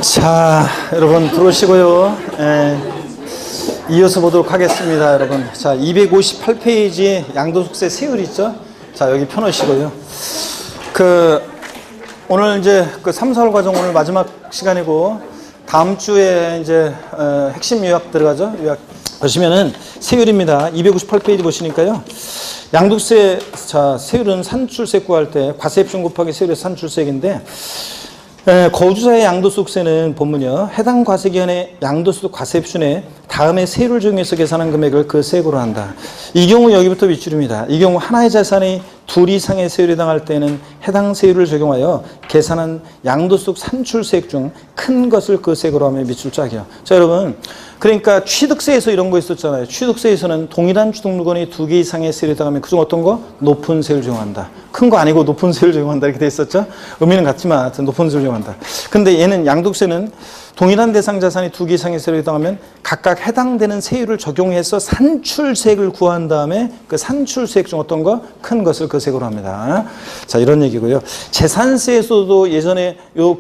자, 여러분 들어오시고요. 이어서 보도록 하겠습니다, 여러분. 자, 258페이지 양도소득세 세율 있죠? 자, 여기 펴놓으시고요. 오늘 이제 3, 4월 과정 오늘 마지막 시간이고, 다음 주에 이제, 핵심 요약 들어가죠? 요약 보시면은 세율입니다. 258페이지 보시니까요. 양도세, 자, 세율은 산출세 구할 때 과세입증 곱하기 세율의 산출세액인데, 거주자의 양도소득세는 본문이요. 해당 과세기간의 양도소득 과세입준에 다음에 세율을 적용해서 계산한 금액을 그 세액으로 한다. 이 경우 여기부터 밑줄입니다. 이 경우 하나의 자산이 둘 이상의 세율에 해당할 때는 해당 세율을 적용하여 계산한 양도소득 산출세액 중 큰 것을 그 세액으로 하면 밑줄 짝이요. 자, 여러분. 그러니까 취득세에서 이런 거 있었잖아요. 취득세에서는 동일한 취득물건이 2개 이상의 세율에 해당하면 그중 어떤 거? 높은 세율을 적용한다. 큰 거 아니고 높은 세율을 적용한다 이렇게 돼 있었죠. 의미는 같지만 하여튼 높은 세율을 적용한다. 근데 얘는 양도세는 동일한 대상 자산이 2개 이상의 세율에 해당하면 각각 해당되는 세율을 적용해서 산출세액을 구한 다음에 그 산출세액 중 어떤 거? 큰 것을 그 세액으로 합니다. 자, 이런 얘기고요. 재산세에서도 예전에 이런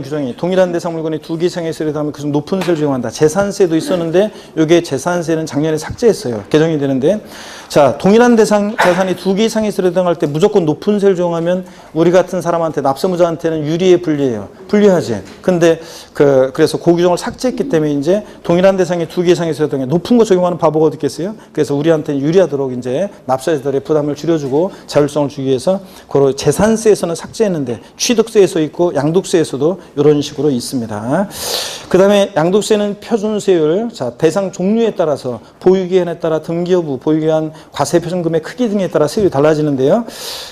규정이 동일한 대상 물건이 2개 이상의 세율에 해당하면 그중 높은 세율을 적용한다. 재산세도 있었는데 이게 재산세는 작년에 삭제했어요. 개정이 되는데, 자, 동일한 대상 자산이 2개 이상의 세율에 해당할 때 무조건 높은 세율을 적용하면 우리 같은 사람한테, 납세무자한테는 유리해 불리해요. 불리하지. 근데 그래서 그 규정을 삭제했기 때문에 이제 동일한 대상이 2개 이상의 세율에 해당해 높은 거 적용하는 바보가 어디 있겠어요? 그래서 우리한테는 유리하도록 이제 납세자들의 부담을 줄여주고 자율성을 주기 위해서 그 재산세에서는 삭제했는데 취득세에서 있고 양도세에서도 이런 식으로 있습니다. 그 다음에 양도세는 표준세율, 자, 대상 종류에 따라서 보유기한에 따라 등기 여부, 보유기한 과세 표준금의 크기 등에 따라 세율이 달라지는데요.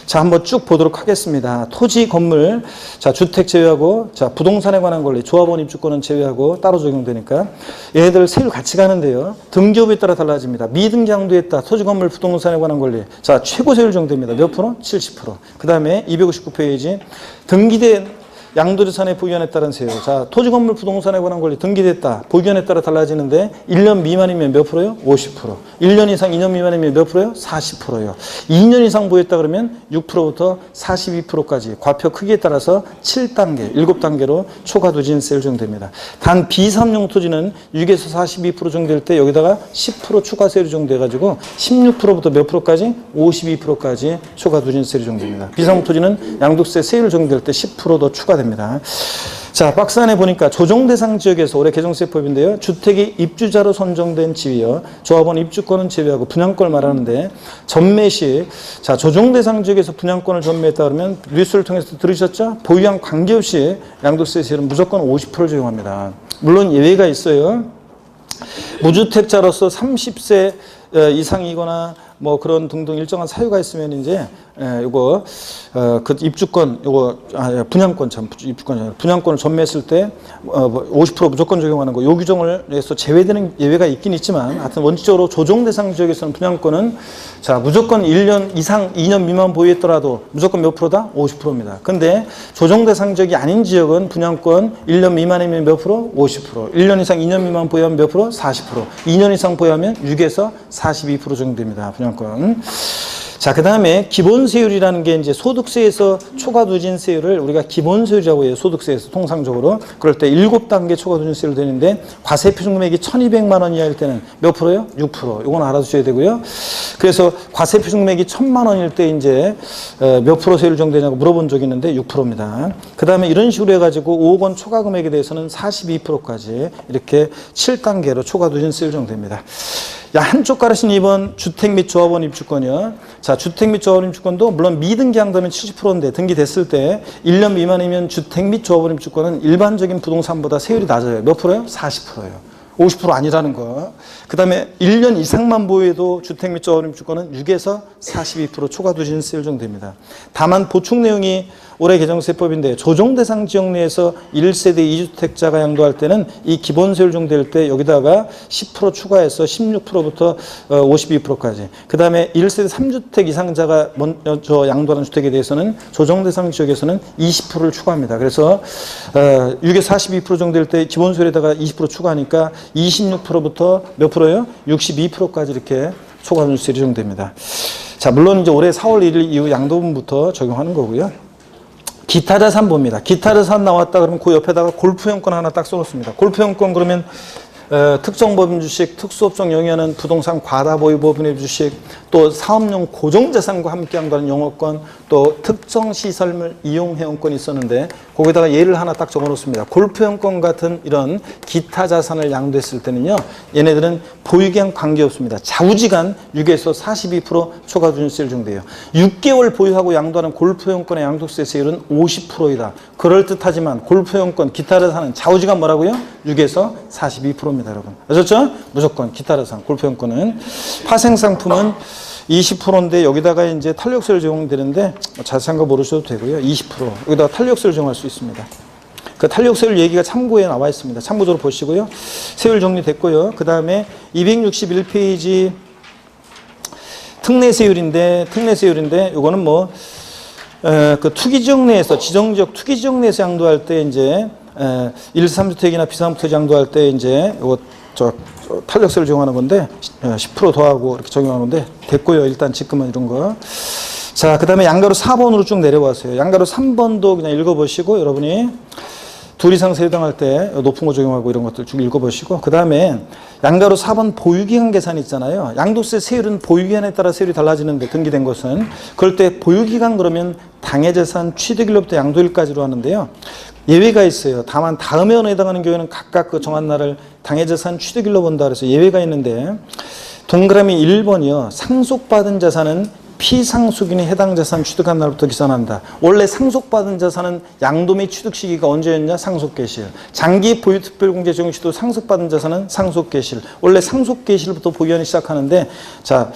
자, 한번 쭉 보도록 하겠습니다. 토지, 건물, 자, 주택 제외하고, 자, 부동산에 관한 권리, 조합원 입주권은 제외하고 따로 적용되니까 얘네들 세율 같이 가는데요. 등기 여부에 따라 달라집니다. 미등기 양도에 따라 토지, 건물, 부동산에 관한 권리, 자, 최고 세율 정도입니다. 몇 프로? 70%. 그 다음에 259페이지 등기된 양도재산의 보유기한에 따른 세율. 자, 토지, 건물, 부동산에 관한 권리 등기됐다. 보유기한에 따라 달라지는데 1년 미만이면 몇 프로요? 50%. 1년 이상 2년 미만이면 몇 프로요? 40%요. 2년 이상 보유했다 그러면 6%부터 42%까지 과표 크기에 따라서 7단계, 7단계로 초과 누진세율 적용됩니다. 단 비삼용 토지는 6에서 42% 정도될 때 여기다가 10% 추가 세율이 적용돼가지고 16%부터 몇 프로까지? 52%까지 초과 누진세율이 적용됩니다. 비삼용 토지는 양도세 세율 적용될 때 10%더 추가됩니다. 자, 박스 안에 보니까 조정 대상 지역에서 올해 개정세법인데요. 주택이 입주자로 선정된 지위요. 조합원 입주권은 제외하고 분양권을 말하는데 전매 시, 자, 조정 대상 지역에서 분양권을 전매했다 그러면 뉴스를 통해서 들으셨죠? 보유한 관계없이 양도세 세율은 무조건 50%를 적용합니다. 물론 예외가 있어요. 무주택자로서 30세 이상이거나 뭐 그런 등등 일정한 사유가 있으면 이제 요거 그 입주권 요거 분양권 참 입주권 분양권을 전매했을 때 50% 무조건 적용하는 거 요 규정을 해서 제외되는 예외가 있긴 있지만 하여튼 원칙적으로 조정 대상 지역에서는 분양권은 자 무조건 1년 이상 2년 미만 보유했더라도 무조건 몇 프로다? 50%입니다. 근데 조정 대상 지역이 아닌 지역은 분양권 1년 미만이면 몇 프로? 50%. 1년 이상 2년 미만 보유하면 몇 프로? 40%. 2년 이상 보유하면 6에서 42% 적용됩니다. 분양권. 자, 그 다음에 기본세율이라는 게 이제 소득세에서 초과 누진세율을 우리가 기본세율이라고 해요. 소득세에서 통상적으로. 그럴 때 7단계 초과 누진세율 되는데 과세 표준금액이 1,200만 원 이하일 때는 몇 프로요? 6%. 이건 알아두셔야 되고요. 그래서 과세 표준금액이 1,000만 원일 때 이제 몇 프로 세율 정되냐고 물어본 적이 있는데 6%입니다. 그 다음에 이런 식으로 해가지고 5억 원 초과 금액에 대해서는 42%까지 이렇게 7단계로 초과 누진세율 정됩니다. 야, 한쪽 가르신 2번 주택 및 조합원 입주권이요. 자, 주택 및 조합원 입주권도 물론 미등기 양도면 70%인데 등기됐을 때 1년 미만이면 주택 및 조합원 입주권은 일반적인 부동산보다 세율이 낮아요. 몇 프로요? 40%예요. 50% 아니라는 거. 그 다음에 1년 이상만 보유해도 주택 및 조합원 입주권은 6에서 42% 초과 누진세율 정도입니다. 다만 보충 내용이 올해 개정세법인데 조정 대상 지역 내에서 1세대 2주택자가 양도할 때는 이 기본세율 정도될 때 여기다가 10% 추가해서 16%부터 52%까지. 그 다음에 1세대 3주택 이상자가 먼저 양도하는 주택에 대해서는 조정 대상 지역에서는 20%를 추가합니다. 그래서 6에서 42% 정도 될 때 기본세율에다가 20% 추가하니까 26%부터 몇 프로예요? 62%까지 이렇게 초과 누진세율이 적용됩니다. 자, 물론 이제 올해 4월 1일 이후 양도분부터 적용하는 거고요. 기타 자산 봅니다. 기타 자산 나왔다 그러면 그 옆에다가 골프형권 하나 딱 써놓습니다. 골프형권 그러면 특정 법인 주식, 특수업종 영위하는 부동산 과다 보유 법인의 주식, 또 사업용 고정자산과 함께 한다는 영업권, 또 특정 시설물 이용회원권이 있었는데 거기다가 예를 하나 딱 적어놓습니다. 골프형권 같은 이런 기타 자산을 양도했을 때는요, 얘네들은 보유기한 관계없습니다. 좌우지간 6에서 42% 초과 증세율 정도예요. 6개월 보유하고 양도하는 골프형권의 양도세 세율은 50%이다. 그럴듯하지만 골프형권 기타 자산은 좌우지간 뭐라고요? 6에서 42%입니다, 여러분. 아셨죠? 무조건 기타 자산, 골프형권은. 파생상품은 20%인데 여기다가 이제 탄력세를 적용되는데 자세한 거 모르셔도 되고요. 20% 여기다가 탄력세를 적용할 수 있습니다. 그 탄력세율 얘기가 참고에 나와 있습니다. 참고적으로 보시고요. 세율 정리됐고요. 그 다음에 261페이지 특례세율인데 이거는 뭐 그 투기지역 내에서 지정지역 투기지역 내에서 양도할 때 이제 1, 3주택이나 비상주택 양도할 때 이제 이거 탄력세를 적용하는 건데 10% 더하고 이렇게 적용하는 건데 됐고요. 일단 지금은 이런 거. 자, 그 다음에 양가로 4번으로 쭉 내려왔어요. 양가로 3번도 그냥 읽어보시고 여러분이 둘 이상 세당할 때 높은 거 적용하고 이런 것들 쭉 읽어보시고 그 다음에 양가로 4번 보유기한 계산 있잖아요. 양도세 세율은 보유기한에 따라 세율이 달라지는데 등기된 것은 그럴 때 보유기간 그러면 당해재산 취득일로부터 양도일까지로 하는데요. 예외가 있어요. 다만 다음에 원에 해당하는 경우에는 각각 그 정한 날을 당해재산 취득일로 본다 그래서 예외가 있는데 동그라미 1번이요. 상속받은 자산은 피상속인이 해당 자산 취득한 날부터 기산한다. 원래 상속받은 자산은 양도 및 취득 시기가 언제였냐? 상속개시. 장기 보유특별공제 적용 시도 상속받은 자산은 상속개시. 원래 상속개시부터 보유하기 시작하는데 자,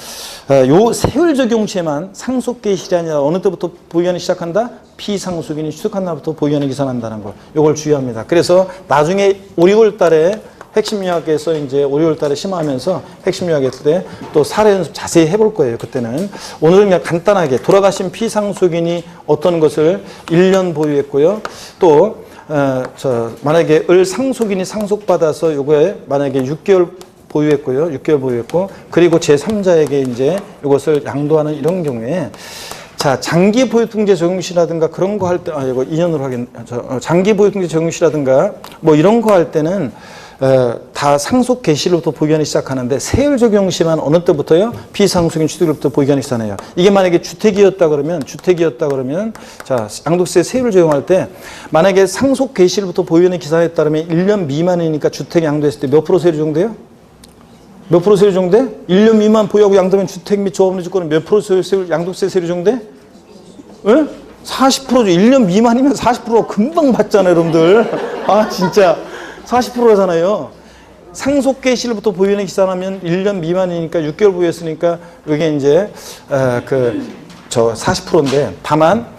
요 세율 적용 시에만 상속개시이 아니라 어느 때부터 보유하기 시작한다? 피상속인이 취득한 날부터 보유하기 기산한다는 거. 요걸 주의합니다. 그래서 나중에 5, 6월 달에 핵심 요약에서 이제 5, 6월 달에 심화하면서 핵심 요약했을 때 또 사례 연습 자세히 해볼 거예요. 그때는. 오늘은 그냥 간단하게 돌아가신 피상속인이 어떤 것을 1년 보유했고요. 또 만약에 을 상속인이 상속받아서 요거에 만약에 6개월 보유했고요. 6개월 보유했고 그리고 제3자에게 이제 이것을 양도하는 이런 경우에 자, 장기 보유통제 적용시라든가 그런 거 할 때, 이거 2년으로 하긴, 장기 보유통제 적용시라든가 뭐 이런 거 할 때는 다 상속 개시로부터 보유하기 시작하는데 세율 적용 시만 어느 때부터요? 피상속인 취득일부터 보유하기 시작하네요. 이게 만약에 주택이었다 그러면 자, 양도세 세율을 적용할 때 만약에 상속 개시로부터 보유하기 기산했다 그러면 1년 미만이니까 주택 양도했을 때 몇 프로 세율 적용돼요? 몇 프로 세율 적용돼? 1년 미만 보유하고 양도하면 주택 및 조합원의 주권은 몇 프로 세율 양도세 세율이 적용돼? 응? 40%죠. 1년 미만이면 40% 금방 받잖아요, 여러분들. 아, 진짜. 40%잖아요. 상속 개시일부터 보유는 기산하면 1년 미만이니까 6개월 보유했으니까 이게 이제 40%인데 다만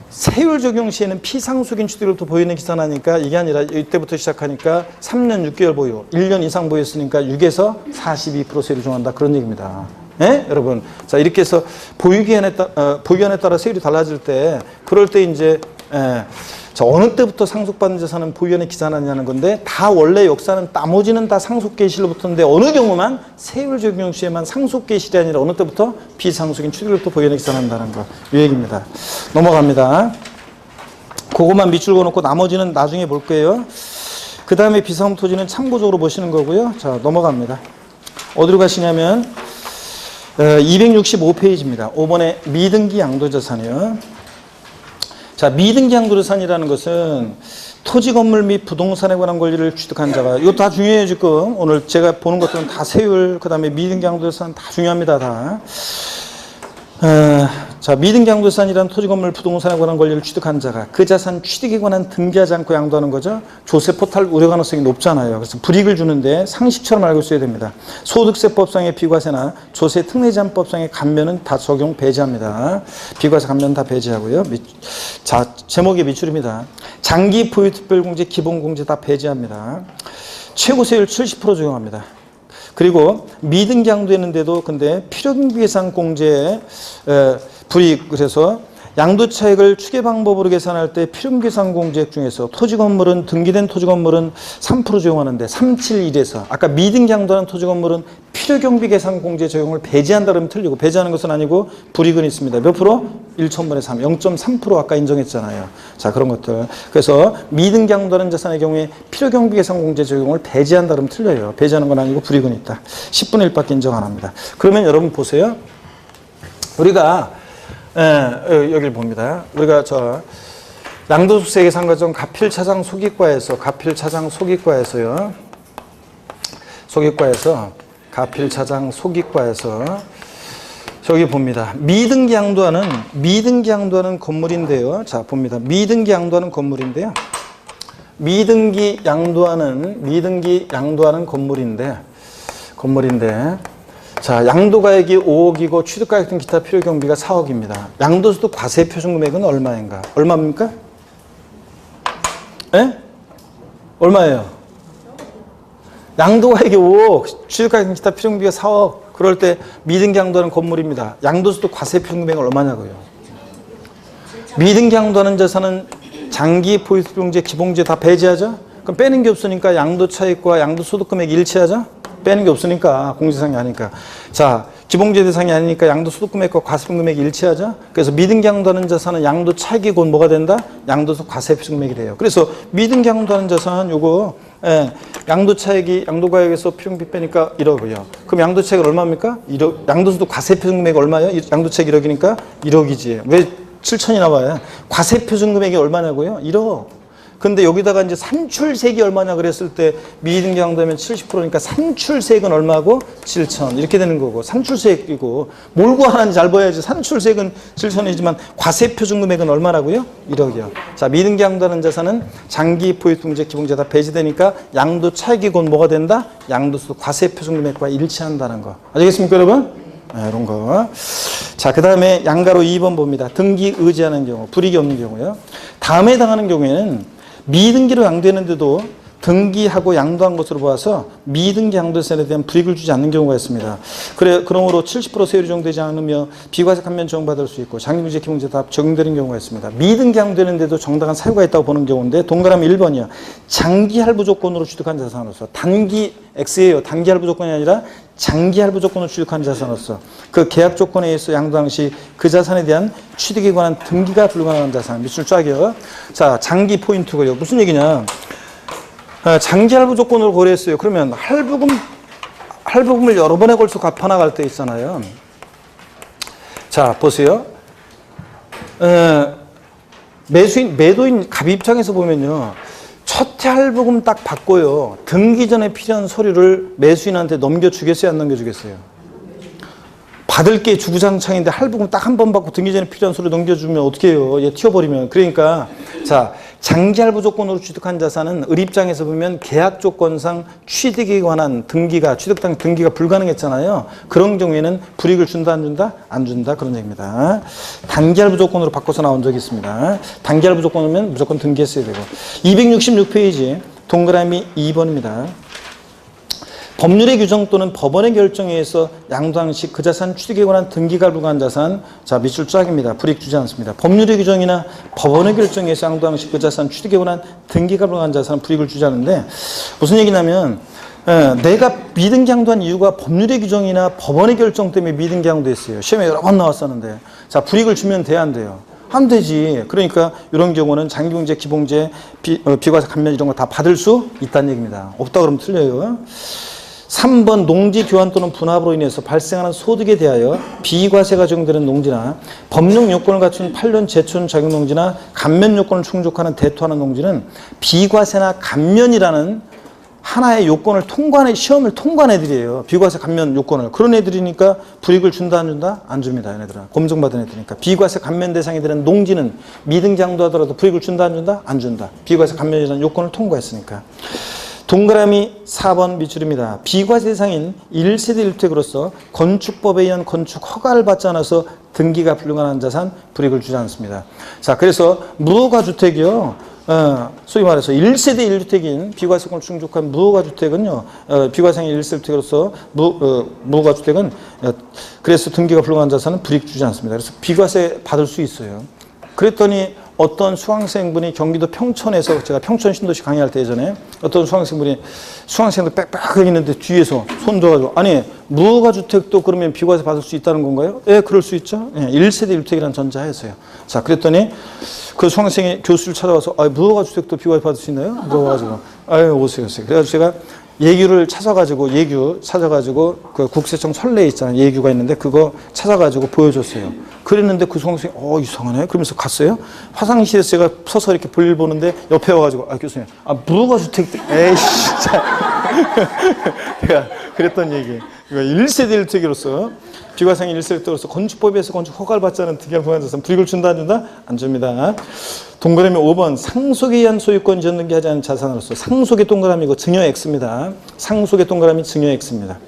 세율 적용 시에는 피상속인 취득일부터 보유는 기산하니까 이게 아니라 이때부터 시작하니까 3년 6개월 보유, 1년 이상 보유했으니까 6에서 42% 세율을 정한다 그런 얘기입니다. 예? 여러분. 자, 이렇게 해서 보유기한에 따라 세율이 달라질 때 그럴 때 이제 자, 어느 때부터 상속받은 자산은 보유한에 기산하냐는 건데 다 원래 역사는 나머지는 다 상속개시로부터인데 어느 경우만 세율 적용 시에만 상속개시이 아니라 어느 때부터 비상속인 취득일부터 보유한에 기산한다는 거. 이 얘기입니다. 넘어갑니다. 그것만 밑줄 그어놓고 나머지는 나중에 볼 거예요. 그 다음에 비상토지는 참고적으로 보시는 거고요. 자, 넘어갑니다. 어디로 가시냐면 265페이지입니다. 5번에 미등기 양도자산이요. 자, 미등기 양도자산이라는 것은 토지 건물 및 부동산에 관한 권리를 취득한 자가 이거 다 중요해요. 지금 오늘 제가 보는 것들은 다 세율 그 다음에 미등기 양도자산 다 중요합니다. 다. 자, 미등기 양도자산이란 토지 건물 부동산에 관한 권리를 취득한 자가 그 자산 취득에 관한 등기하지 않고 양도하는 거죠. 조세 포탈 우려 가능성이 높잖아요. 그래서 불이익을 주는데 상식처럼 알고 있어야 됩니다. 소득세법상의 비과세나 조세 특례제한법상의 감면은 다 적용 배제합니다. 비과세 감면 다 배제하고요. 자, 제목의 밑줄입니다. 장기 보유특별공제 기본공제 다 배제합니다. 최고세율 70% 적용합니다. 그리고 미등기 양도했는데도 근데 필요금계산 불이익 그래서 양도 차익을 추계 방법으로 계산할 때 필요금계산 공제액 중에서 토지 건물은 등기된 토지 건물은 3% 적용하는데 371에서 아까 미등기 양도하는 토지 건물은 필요경비 계산 공제 적용을 배제한다 그러면 틀리고, 배제하는 것은 아니고 불이익은 있습니다. 몇 프로? 1,000분의 3, 0.3% 아까 인정했잖아요. 자, 그런 것들. 그래서 미등기 양도하는 자산의 경우에 필요경비 계산 공제 적용을 배제한다 그러면 틀려요. 배제하는 건 아니고 불이익은 있다. 10분의 1밖에 인정 안 합니다. 그러면 여러분 보세요. 우리가 여기를 봅니다. 우리가 양도소득세 계산과정 가필차장 소기과에서 가필차장 소기과에서 저기 봅니다. 미등기 양도하는 건물인데요. 자, 봅니다. 미등기 양도하는 건물인데 자, 양도가액이 5억이고 취득가액 등 기타 필요경비가 4억입니다. 양도소득 과세표준금액은 얼마인가? 얼마입니까? 예? 얼마예요? 양도가액이 5억, 취득가액 등 기타 필요경비가 4억. 그럴 때 미등기 양도하는 건물입니다. 양도소득 과세표준금액은 얼마냐고요? 미등기 양도하는 자산은 장기 포인트비용제, 기본제 다 배제하죠? 그럼 빼는 게 없으니까 양도차익과 양도소득금액이 일치하죠? 빼는 게 없으니까, 공제상이 아니니까. 자, 기본제 대상이 아니니까 양도소득금액과 과세표준금액이 일치하죠? 그래서 미등기 양도하는 자산은 양도차익이 곧 뭐가 된다? 양도소득 과세표준금액이 돼요. 그래서 미등기 양도하는 자산 요거 양도차익이 양도가액에서 필요경비 빼니까 1억이요. 그럼 양도차익은 얼마입니까? 1억. 양도소득 과세표준금액이 얼마예요? 양도차익 1억이니까 1억이지. 왜 7천이 나와요? 과세표준금액이 얼마냐고요? 1억. 근데 여기다가 이제 산출세액이 얼마냐 그랬을 때 미등기 양도하면 70%니까 산출세액은 얼마고? 7천. 이렇게 되는 거고. 산출세액이고. 뭘 구하는지 잘 봐야지. 산출세액은 7천이지만 과세표준금액은 얼마라고요? 1억이요. 자, 미등기 양도하는 자산은 장기 포인트비용제, 기본제 다 배제되니까 양도 차익이 곧 뭐가 된다? 양도소득 과세표준금액과 일치한다는 거. 아시겠습니까, 여러분? 네, 이런 거. 자, 그 다음에 양가로 2번 봅니다. 등기 의지하는 경우, 불이익이 없는 경우요. 다음에 해당하는 경우에는 미등기로 양도했는데도 등기하고 양도한 것으로 보아서 미등기 양도세에 대한 불이익을 주지 않는 경우가 있습니다. 그러므로 70% 세율이 적용되지 않으며 비과세 감면 적용받을 수 있고 장기부채 기본세 다 적용되는 경우가 있습니다. 미등기 양도했는데도 정당한 사유가 있다고 보는 경우인데 동그라미 1번이요. 장기 할부 조건으로 취득한 자산으로서 단기 X예요. 단기 할부 조건이 아니라 장기 할부 조건으로 취득한 자산으로서 그 계약 조건에 의해서 양도 당시 그 자산에 대한 취득에 관한 등기가 불가능한 자산. 밑줄 쫙이요. 자, 장기 포인트고요. 무슨 얘기냐. 장기 할부 조건으로 고려했어요. 그러면 할부금을 여러 번에 걸쳐 갚아 나갈 때 있잖아요. 자, 보세요. 매도인 갑 입장에서 보면요. 첫해 할부금 딱 받고요. 등기 전에 필요한 서류를 매수인한테 넘겨주겠어요? 안 넘겨주겠어요? 받을 게 주구장창인데 할부금 딱 한 번 받고 등기 전에 필요한 서류 넘겨주면 어떻게 해요? 얘 튀어버리면. 그러니까 자, 장기 할부 조건으로 취득한 자산은 을 입장에서 보면 계약 조건상 취득에 관한 등기가, 취득당 등기가 불가능했잖아요. 그런 경우에는 불이익을 준다, 안 준다? 안 준다. 그런 얘기입니다. 단기 할부 조건으로 바꿔서 나온 적이 있습니다. 단기 할부 조건이면 무조건 등기했어야 되고. 266페이지 동그라미 2번입니다. 법률의 규정 또는 법원의 결정에 의해서 양도 당시 그 자산 취득에 관한 등기가 불가한 자산, 자, 밑줄 쫙입니다. 불이익 주지 않습니다. 법률의 규정이나 법원의 결정에 의해서 양도 당시 그 자산 취득에 관한 등기가 불가한 자산은 불이익을 주지 않는데 무슨 얘기냐면 내가 미등기 양도한 이유가 법률의 규정이나 법원의 결정 때문에 미등기 양도했어요. 시험에 여러 번 나왔었는데 자, 불이익을 주면 돼야 안 돼요? 안 되지. 그러니까 이런 경우는 장기공제, 기본제, 비과세 감면 이런 거 다 받을 수 있다는 얘기입니다. 없다 그러면 틀려요. 3번 농지 교환 또는 분합으로 인해서 발생하는 소득에 대하여 비과세가 적용되는 농지나 법령 요건을 갖춘 8년 제촌 자격 농지나 감면 요건을 충족하는 대토하는 농지는 비과세나 감면이라는 하나의 요건을 시험을 통과한 애들이에요. 비과세 감면 요건을. 그런 애들이니까 불이익을 준다, 안 준다? 안 줍니다. 얘네들은. 검증받은 애들이니까. 비과세 감면 대상이 되는 농지는 미등기 양도하더라도 불이익을 준다, 안 준다? 안 준다. 비과세 감면이라는 요건을 통과했으니까. 동그라미 4번 밑줄입니다. 비과세 대상인 1세대 1주택으로서 건축법에 의한 건축 허가를 받지 않아서 등기가 불가능한 자산 불이익을 주지 않습니다. 자, 그래서 무허가주택이요. 소위 말해서 1세대 1주택인 비과세권을 충족한 무허가주택은요. 비과세인 1세대 1주택으로서 무허가주택은 그래서 등기가 불가능한 자산은 불이익 주지 않습니다. 그래서 비과세 받을 수 있어요. 그랬더니 어떤 수강생분이 경기도 평촌에서, 제가 평촌 신도시 강의할 때 예전에 어떤 수강생들 빽빽하게 있는데 뒤에서 손 들어가지고, 아니 무허가주택도 그러면 비과세 받을 수 있다는 건가요? 예, 그럴 수 있죠. 예, 1세대 1주택이라는 전자하에서요. 자, 그랬더니 그 수강생이 교수를 찾아와서, 아, 무허가주택도 비과세 받을 수 있나요? 물어봐가지고, 아유, 오세요. 그래가지고 제가 예규를 찾아가지고, 그 국세청 선례 있잖아요. 예규가 있는데 그거 찾아가지고 보여줬어요. 그랬는데 그 수강생이, 이상하네. 그러면서 갔어요. 화장실에서 제가 서서 이렇게 볼일 보는데 옆에 와가지고, 아, 교수님, 아, 무허가주택, 에이씨, 진짜. 내가 그랬던 얘기. 이거 1세대 1주택으로서, 비과세인 1세대로서 건축법에서 건축 허가를 받지 않은 특이한 부분에서 불이익을 준다, 안 준다? 안 줍니다. 동그라미 5번, 상속에 의한 소유권 이전등기하지 않은 자산으로서, 상속의 동그라미고 증여 X입니다. 상속의 동그라미 증여 X입니다.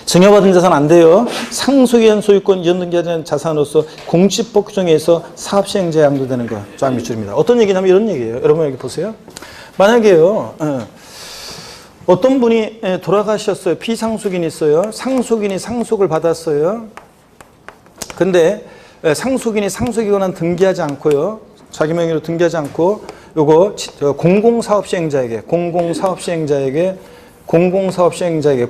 증여받은 자산 안 돼요. 상속에 의한 소유권 이전등기하지 않은 자산으로서 공시법 규정에 의해서 사업시행자에 양도되는 거. 쫙 밑줄입니다. 어떤 얘기냐면 이런 얘기예요. 여러분 여기 보세요. 만약에요. 어떤 분이 돌아가셨어요. 피상속인이 있어요. 상속인이 상속을 받았어요. 근데 상속인이 상속에 관한 등기하지 않고요. 자기 명의로 등기하지 않고 요거 공공사업시행자에게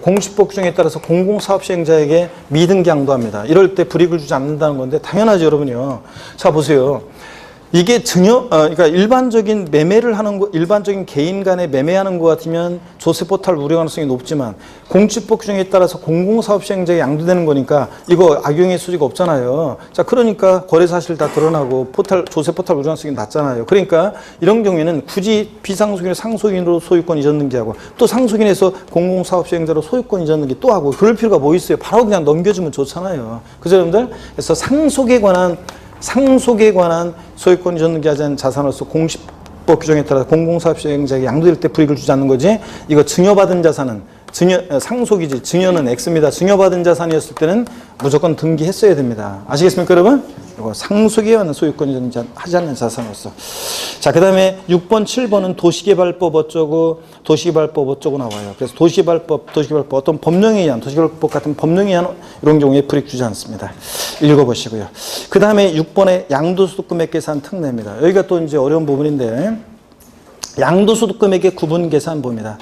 공시법 규정에 따라서 공공사업시행자에게 미등기 양도합니다. 이럴 때 불이익을 주지 않는다는 건데 당연하죠, 여러분요. 자, 보세요. 이게 그러니까 일반적인 매매를 하는 거, 일반적인 개인 간에 매매하는 것 같으면 조세포탈 우려 가능성이 높지만 공시법 규정에 따라서 공공사업시행자에 양도되는 거니까 이거 악용의 소지가 없잖아요. 자, 그러니까 거래 사실 다 드러나고 조세포탈 우려 가능성이 낮잖아요. 그러니까 이런 경우에는 굳이 비상속인을 상속인으로 소유권 이전 등기하고 또 상속인에서 공공사업시행자로 소유권 이전 등기 또 하고 그럴 필요가 뭐 있어요. 바로 그냥 넘겨주면 좋잖아요. 그죠, 여러분들? 그래서 상속에 관한 소유권 이전 등기하지 않은 자산으로서 공시법 규정에 따라 공공사업시행자에게 양도될 때 불이익을 주지 않는 거지. 이거 증여받은 자산은 상속이지. 증여는 X입니다. 증여받은 자산이었을 때는 무조건 등기했어야 됩니다. 아시겠습니까, 여러분? 이거 상속에 관한 소유권 이전 하지 않는 자산으로서. 자, 그 다음에 6번, 7번은 도시개발법 어쩌고 나와요. 그래서 도시개발법 어떤 법령에 의한 도시개발법 같은 법령에 의한 이런 경우에 불이익 주지 않습니다. 읽어보시고요. 그 다음에 6번에 양도소득금액 계산 특례입니다. 여기가 또 이제 어려운 부분인데 양도소득금액의 구분 계산 봅니다.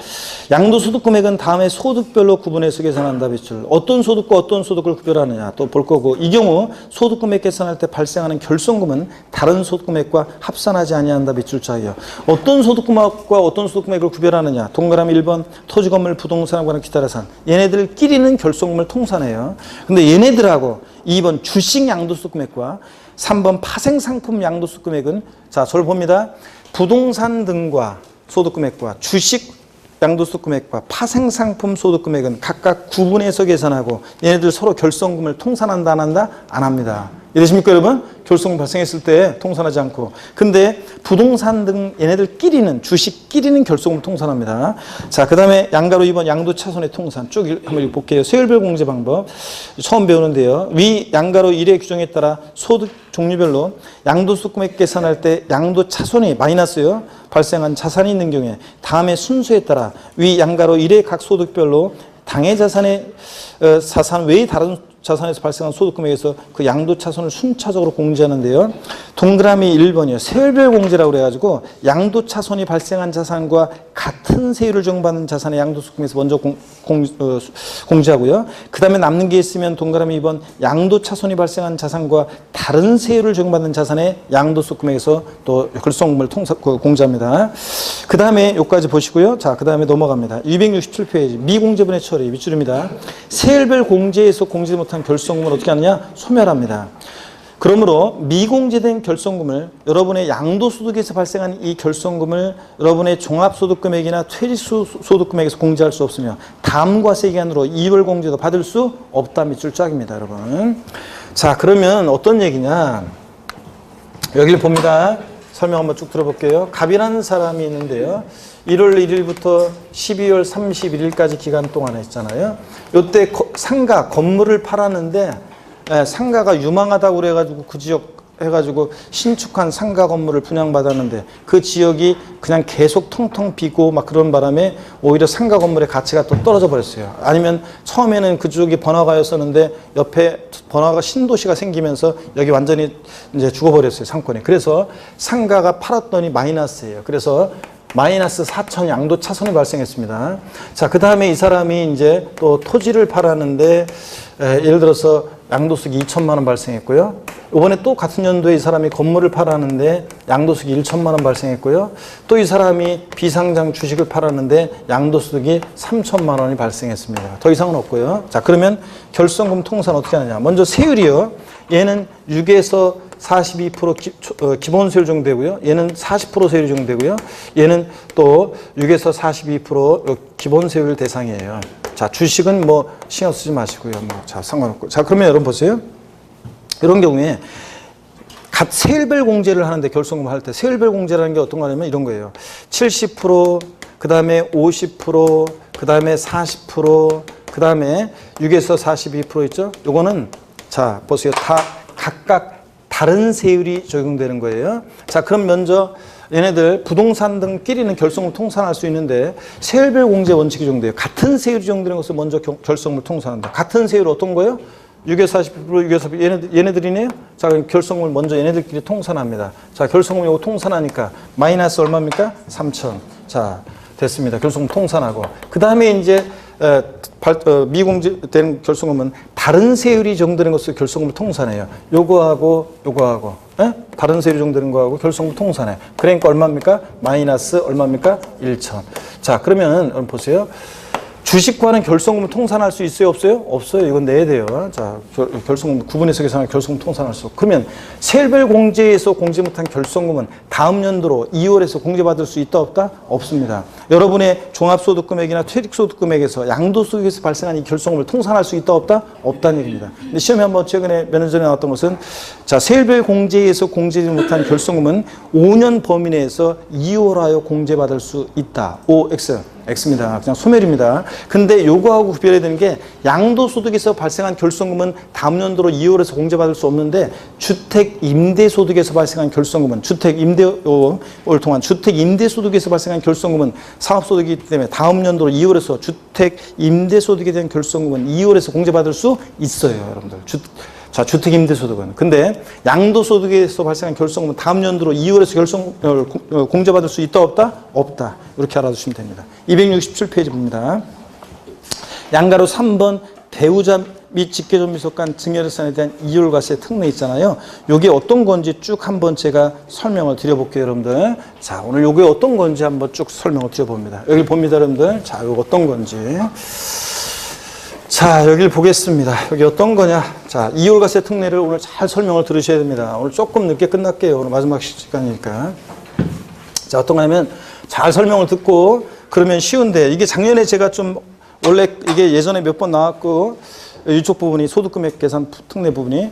양도소득금액은 다음에 소득별로 구분해서 계산한다 빗줄. 어떤 소득과 어떤 소득을 구별하느냐 또 볼 거고, 이 경우 소득금액 계산할 때 발생하는 결손금은 다른 소득금액과 합산하지 아니한다 빗줄 자예요. 어떤 소득금액과 어떤 소득금액을 구별하느냐. 동그라미 1번 토지건물 부동산에 관한 기타 자산. 얘네들끼리는 결손금을 통산해요. 근데 얘네들하고 2번 주식 양도소득금액과 3번 파생상품 양도소득금액은, 자, 저를 봅니다. 부동산 등과 소득금액과 주식 양도소득금액과 파생상품 소득금액은 각각 구분해서 계산하고 얘네들 서로 결손금을 통산한다 안 한다? 안 합니다. 이해되십니까, 여러분? 결손금 발생했을 때 통산하지 않고. 근데 부동산 등 얘네들끼리는, 주식끼리는 결손금 통산합니다. 자, 그 다음에 양가로 2번 양도차손의 통산 쭉 한번 읽어볼게요. 세율별 공제 방법 처음 배우는데요. 위 양가로 1의 규정에 따라 소득 종류별로 양도소득금액 계산할 때 양도차손이 마이너스요 발생한 자산이 있는 경우에 다음의 순서에 따라 위 양가로 1의 각 소득별로 당해 자산의 자산 외의 다른 자산에서 발생한 소득금액에서 그 양도차손을 순차적으로 공제하는데요. 동그라미 1번이요. 세율별 공제라고 그래가지고 양도차손이 발생한 자산과 같은 세율을 적용받는 자산의 양도소득금액에서 먼저 공제하고요. 그 다음에 남는 게 있으면 동그라미 2번 양도차손이 발생한 자산과 다른 세율을 적용받는 자산의 양도소득금액에서 또 결손금을 공제합니다. 그 다음에 여기까지 보시고요. 자, 그 다음에 넘어갑니다. 267페이지 미공제분의 처리 밑줄입니다. 세율별 공제에서 공제지 못한 결손금을 어떻게 하느냐? 소멸합니다. 그러므로 미공제된 결손금을 여러분의 양도소득에서 발생한 이 결손금을 여러분의 종합소득금액이나 퇴직소득금액에서 공제할 수 없으며 다음과세 기간으로 이월공제도 받을 수 없다 밑줄 짝입니다, 여러분. 자, 그러면 어떤 얘기냐? 여기를 봅니다. 설명 한번 쭉 들어볼게요. 갑이라는 사람이 있는데요. 1월 1일부터 12월 31일까지 기간 동안에 있잖아요. 이때 상가, 건물을 팔았는데 상가가 유망하다고 그래가지고 그 지역 해가지고 신축한 상가 건물을 분양받았는데 그 지역이 그냥 계속 텅텅 비고 막 그런 바람에 오히려 상가 건물의 가치가 또 떨어져 버렸어요. 아니면 처음에는 그쪽이 번화가였었는데 옆에 번화가 신도시가 생기면서 여기 완전히 이제 죽어버렸어요, 상권이. 그래서 상가가 팔았더니 마이너스예요. 그래서 마이너스 4천 양도 차손이 발생했습니다. 자, 그 다음에 이 사람이 이제 또 토지를 팔았는데 예를 들어서 양도수익이 2천만 원 발생했고요. 이번에 또 같은 연도에 이 사람이 건물을 팔았는데 양도수익이 1천만 원 발생했고요. 또 이 사람이 비상장 주식을 팔았는데 양도수익이 3천만 원이 발생했습니다. 더 이상은 없고요. 자, 그러면 결손금 통사는 어떻게 하느냐. 먼저 세율이요. 얘는 6에서 42% 기본 세율 정도 되고요. 얘는 40% 세율 정도 되고요. 얘는 또 6에서 42% 기본 세율 대상이에요. 자, 주식은 뭐 신경 쓰지 마시고요. 뭐 자, 상관없고. 자, 그러면 여러분 보세요. 이런 경우에 세율별 공제를 하는데 결손금 할 때 세율별 공제라는 게 어떤 거냐면 이런 거예요. 70%, 그 다음에 50%, 그 다음에 40%, 그 다음에 6에서 42% 있죠? 요거는 자, 보세요. 다 각각 다른 세율이 적용되는 거예요. 자, 그럼 먼저 얘네들 부동산 등끼리는 결손금을 통산할 수 있는데 세율별 공제 원칙이 적용돼요. 같은 세율이 적용되는 것을 먼저 결손금을 통산한다. 같은 세율 어떤 거예요? 6에서 40%, 6에서 40%, 얘네들이네요. 자, 그럼 결손금을 먼저 얘네들끼리 통산합니다. 자, 결손금 요거 통산하니까 마이너스 얼마입니까? 3천. 자, 됐습니다. 결손금 통산하고. 그 다음에 이제 미공제된 결손금은 다른 세율이 적용되는 것으로 결손금을 통산해요. 요거하고 요거하고 다른 세율이 적용되는 거하고 결손금 통산해. 그러니까 얼마입니까? 마이너스 얼마입니까? 1천. 자, 그러면 여러분 보세요. 주식과는 결손금을 통산할 수 있어요? 없어요? 없어요. 이건 내야 돼요. 자, 결손금 구분해서 계산할 결손금 통산할 수. 그러면 세율별 공제에서 공제 못한 결손금은 다음 연도로 2월에서 공제받을 수 있다 없다? 없습니다. 여러분의 종합소득금액이나 퇴직소득금액에서 양도소득에서 발생한 이 결손금을 통산할 수 있다 없다? 없다는 얘기입니다. 근데 시험에 한번 최근에 몇 년 전에 나왔던 것은 자, 세율별 공제에서 공제지 못한 결손금은 5년 범위 내에서 2월하여 공제받을 수 있다. OX. X입니다. 그냥 소멸입니다. 근데 요거하고 구별해야 되는 게 양도소득에서 발생한 결손금은 다음 연도로 2월에서 공제받을 수 없는데 주택 임대소득에서 발생한 결손금은 주택 임대를 통한 주택 임대소득에서 발생한 결손금은 사업소득이기 때문에 다음 연도로 2월에서 주택 임대소득에 대한 결손금은 2월에서 공제받을 수 있어요, 여러분들. 자, 주택 임대소득은. 근데 양도소득에서 발생한 결손금은 다음 연도로 2월에서 공제받을 수 있다 없다? 없다. 이렇게 알아두시면 됩니다. 267페이지 봅니다. 양가로 3번 배우자 및 직계존비속 간 증여재산에 대한 이율과세 특례 있잖아요. 이게 어떤 건지 쭉 한번 제가 설명을 드려볼게요, 여러분들. 자, 오늘 이게 어떤 건지 한번 쭉 설명을 드려봅니다. 여기 봅니다, 여러분들. 자, 이거 어떤 건지. 자, 여기를 보겠습니다. 여기 어떤 거냐. 자, 이율과세 특례를 오늘 잘 설명을 들으셔야 됩니다. 오늘 조금 늦게 끝날게요. 오늘 마지막 시간이니까. 자, 어떤 거냐면 잘 설명을 듣고 그러면 쉬운데 이게 작년에 제가 좀 원래 이게 예전에 몇 번 나왔고 이쪽 부분이 소득금액 계산 특례 부분이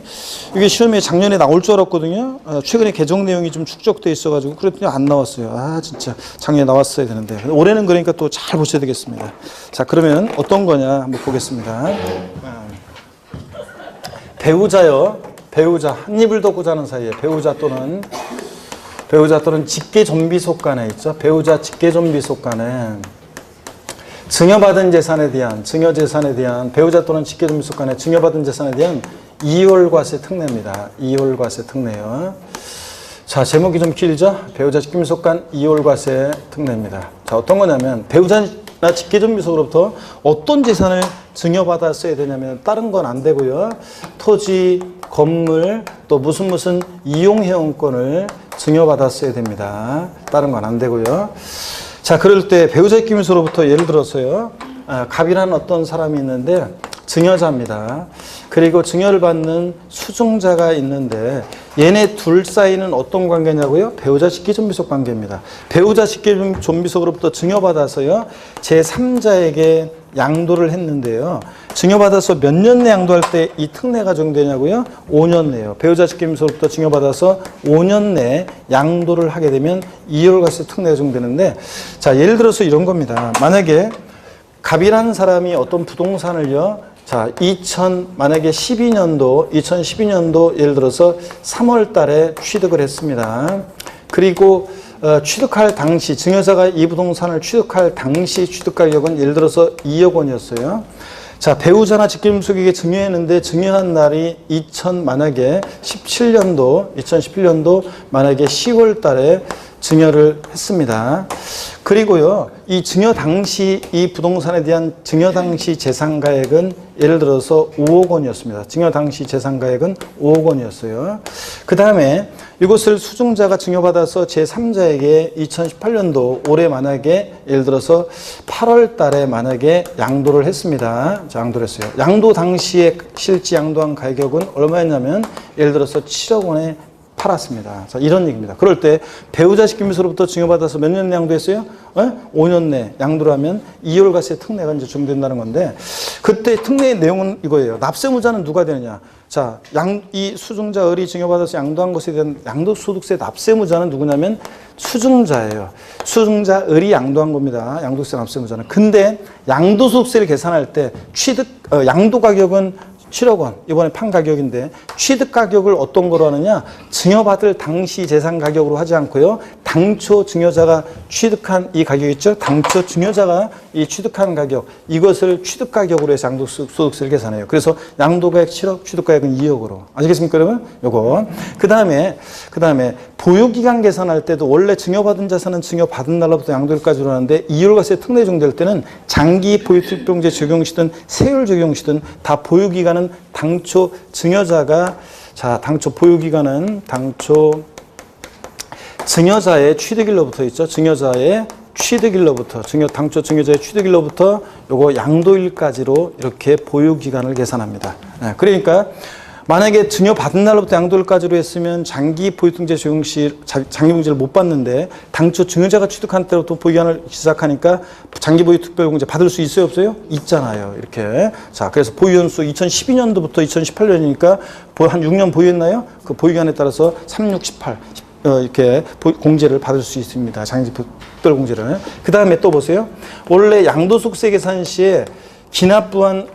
이게 시험에 작년에 나올 줄 알았거든요. 최근에 개정 내용이 좀 축적돼 있어가지고 그랬더니 안 나왔어요. 아, 진짜 작년에 나왔어야 되는데 올해는 그러니까 또 잘 보셔야 되겠습니다. 자, 그러면 어떤 거냐 한번 보겠습니다. 배우자요. 배우자 한 입을 덮고 자는 사이에 배우자 또는 직계존비속 간에 있죠. 배우자 직계존비속 간에 증여받은 재산에 대한 증여재산에 대한 배우자 또는 직계존비속 간에 증여받은 재산에 대한 이율과세 특례입니다. 이율과세 특례요. 자, 제목이 좀 길죠? 배우자 직계존비속 간 이율과세 특례입니다. 자, 어떤 거냐면 배우자나 직계존비속으로부터 어떤 재산을 증여받았어야 되냐면 다른 건 안 되고요. 토지, 건물, 또 무슨 이용회원권을 증여받았어야 됩니다. 다른 건 안 되고요. 자, 그럴 때 배우자 직계존비속으로부터 예를 들어서요. 갑이라는 어떤 사람이 있는데 증여자입니다. 그리고 증여를 받는 수증자가 있는데 얘네 둘 사이는 어떤 관계냐고요? 배우자 직계존비속 관계입니다. 배우자 직계존비속으로부터 증여받아서요. 제3자에게 양도를 했는데요. 증여받아서 몇 년 내 양도할 때 이 특례가 적용되냐고요? 5년 내요. 배우자 직계존비속으로부터 증여받아서 5년 내에 양도를 하게 되면 이율과세 특례가 적용되는데 자, 예를 들어서 이런 겁니다. 만약에 갑이라는 사람이 어떤 부동산을요. 자, 만약에 2012년도 예를 들어서 3월 달에 취득을 했습니다. 그리고 취득할 당시, 증여자가 이 부동산을 취득할 당시 취득 가격은 예를 들어서 2억 원이었어요. 자, 배우자나 직계림속에게 증여했는데 증여한 날이 만약에 2017년도 만약에 10월 달에 증여를 했습니다. 그리고요, 이 증여 당시 이 부동산에 대한 증여 당시 재산가액은 예를 들어서 5억 원이었습니다. 증여 당시 재산가액은 5억 원이었어요. 그 다음에 이것을 수증자가 증여받아서 제3자에게 2018년도 올해 만약에 예를 들어서 8월 달에 만약에 양도를 했습니다. 자, 양도를 했어요. 양도 당시에 실제 양도한 가격은 얼마였냐면 예를 들어서 7억 원에 팔았습니다. 자, 이런 얘기입니다. 그럴 때 배우자 직계미서로부터 증여받아서 몇 년 양도했어요? 5년 내 양도를 하면 이율과세 특례가 이제 적용된다는 건데, 그때 특례의 내용은 이거예요. 납세무자는 누가 되느냐? 자, 이 수증자 을이 증여받아서 양도한 것에 대한 양도소득세 납세무자는 누구냐면 수증자예요. 수증자 을이 양도한 겁니다. 양도세 납세무자는. 근데 양도소득세를 계산할 때 양도 가격은 7억 원, 이번에 판 가격인데 취득 가격을 어떤 거로 하느냐? 증여받을 당시 재산 가격으로 하지 않고요. 당초 증여자가 취득한 이 가격 있죠? 당초 증여자가 이 취득한 가격, 이것을 취득 가격으로 해서 양도소득세를 계산해요. 그래서 양도가액 7억, 취득가액은 2억으로. 아시겠습니까, 여러분? 요거. 그 다음에 보유기간 계산할 때도 원래 증여받은 자산은 증여받은 날로부터 양도일까지로 하는데 이율과세 특례 적용될 때는 장기 보유특별공제 적용시든 세율 적용시든 다 보유기간은 당초 증여자가, 자, 당초 보유기간은 당초 증여자의 취득일로부터 있죠. 증여자의 취득일로부터, 당초 증여자의 취득일로부터 요거 양도일까지로 이렇게 보유기간을 계산합니다. 네, 그러니까 만약에 증여받은 날로부터 양도일까지로 했으면 장기 보유통제 적용 시 장기보유제를 못 받는데 당초 증여자가 취득한 때부터 보유기간을 시작하니까 장기 보유 특별공제 받을 수 있어요, 없어요? 있잖아요. 이렇게. 자, 그래서 보유연수 2012년도부터 2018년이니까 한 6년 보유했나요? 그 보유기간에 따라서 3, 6, 18 이렇게 공제를 받을 수 있습니다. 장기 특별공제를. 그 다음에 또 보세요. 원래 양도소득세 계산 시에 기납부한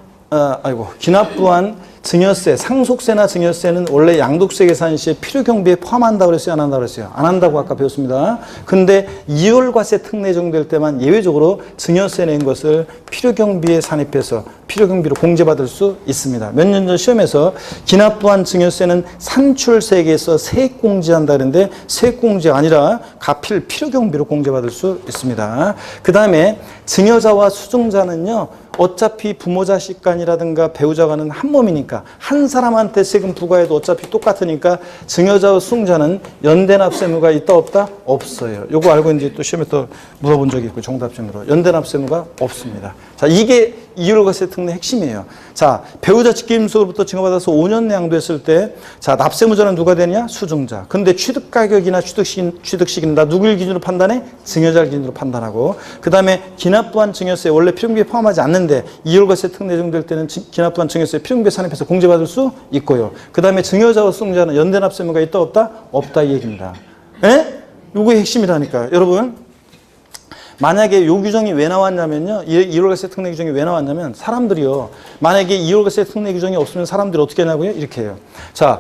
증여세, 상속세나 증여세는 원래 양도세 계산 시에 필요경비에 포함한다고 그랬어요? 안 한다고 그랬어요? 안 한다고 아까 배웠습니다. 근데 이율과세 특례 적용될 때만 예외적으로 증여세 낸 것을 필요경비에 산입해서 필요경비로 공제받을 수 있습니다. 몇 년 전 시험에서 기납부한 증여세는 산출세계에서 세액공제한다 그랬는데 세액공제가 아니라 가필 필요경비로 공제받을 수 있습니다. 그 다음에 증여자와 수증자는요, 어차피 부모 자식 간이라든가 배우자 간은 한 몸이니까 한 사람한테 세금 부과해도 어차피 똑같으니까 증여자와 수증자는 연대납세무가 있다 없다? 없어요. 요거 알고 이제 또 시험에 또 물어본 적이 있고 정답증으로 연대납세무가 없습니다. 자, 이게 이율과세 특례 핵심이에요. 자, 배우자 직계임수로부터 증여받아서 5년 내 양도했을 때, 자, 납세무자는 누가 되냐? 수증자. 근데 취득가격이나 취득시기는 다 누구를 기준으로 판단해? 증여자를 기준으로 판단하고, 그 다음에 기납부한 증여세, 원래 필요경비에 포함하지 않는데 이율과세 특례 적용될 때는 기납부한 증여세 필요경비에 산입해서 공제받을 수 있고요. 그 다음에 증여자와 수증자는 연대납세무가 있다 없다? 없다 이 얘기입니다. 에? 요게 핵심이라니까. 여러분, 만약에 요 규정이 왜 나왔냐면요. 이율과세 특례 규정이 왜 나왔냐면 사람들이요. 만약에 이율과세 특례 규정이 없으면 사람들이 어떻게 하냐고요? 이렇게 해요. 자,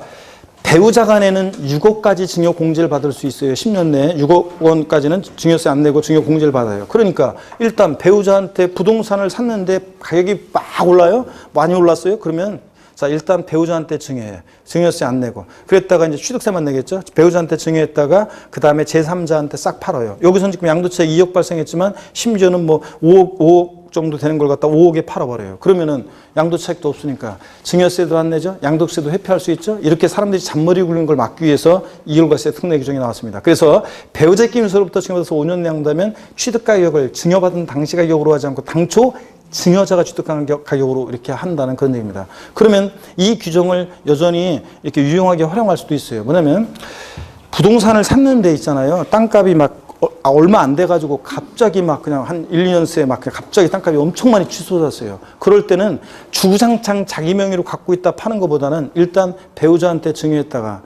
배우자 간에는 6억까지 증여 공제를 받을 수 있어요. 10년 내에 6억 원까지는 증여세 안 내고 증여 공제를 받아요. 그러니까 일단 배우자한테 부동산을 샀는데 가격이 막 올라요? 많이 올랐어요? 그러면 자, 일단 배우자한테 증여해. 증여세 안 내고. 그랬다가 이제 취득세만 내겠죠? 배우자한테 증여했다가 그 다음에 제3자한테 싹 팔아요. 여기서는 지금 양도차익 2억 발생했지만 심지어는 뭐 5억 정도 되는 걸 갖다 5억에 팔아버려요. 그러면은 양도차익도 없으니까 증여세도 안 내죠? 양도세도 회피할 수 있죠? 이렇게 사람들이 잔머리 굴리는 걸 막기 위해서 이율과세 특례 규정이 나왔습니다. 그래서 배우자 끼임서로부터 증여받아서 5년 내양도하면 취득가격을 증여받은 당시 가격으로 하지 않고 당초 증여자가 취득하는 가격으로 이렇게 한다는 그런 얘기입니다. 그러면 이 규정을 여전히 이렇게 유용하게 활용할 수도 있어요. 뭐냐면 부동산을 샀는 데 있잖아요. 땅값이 막 얼마 안 돼가지고 갑자기 막 그냥 한 1, 2년 새에 막 갑자기 땅값이 엄청 많이 치솟았어요. 그럴 때는 주구장창 자기 명의로 갖고 있다 파는 것보다는 일단 배우자한테 증여했다가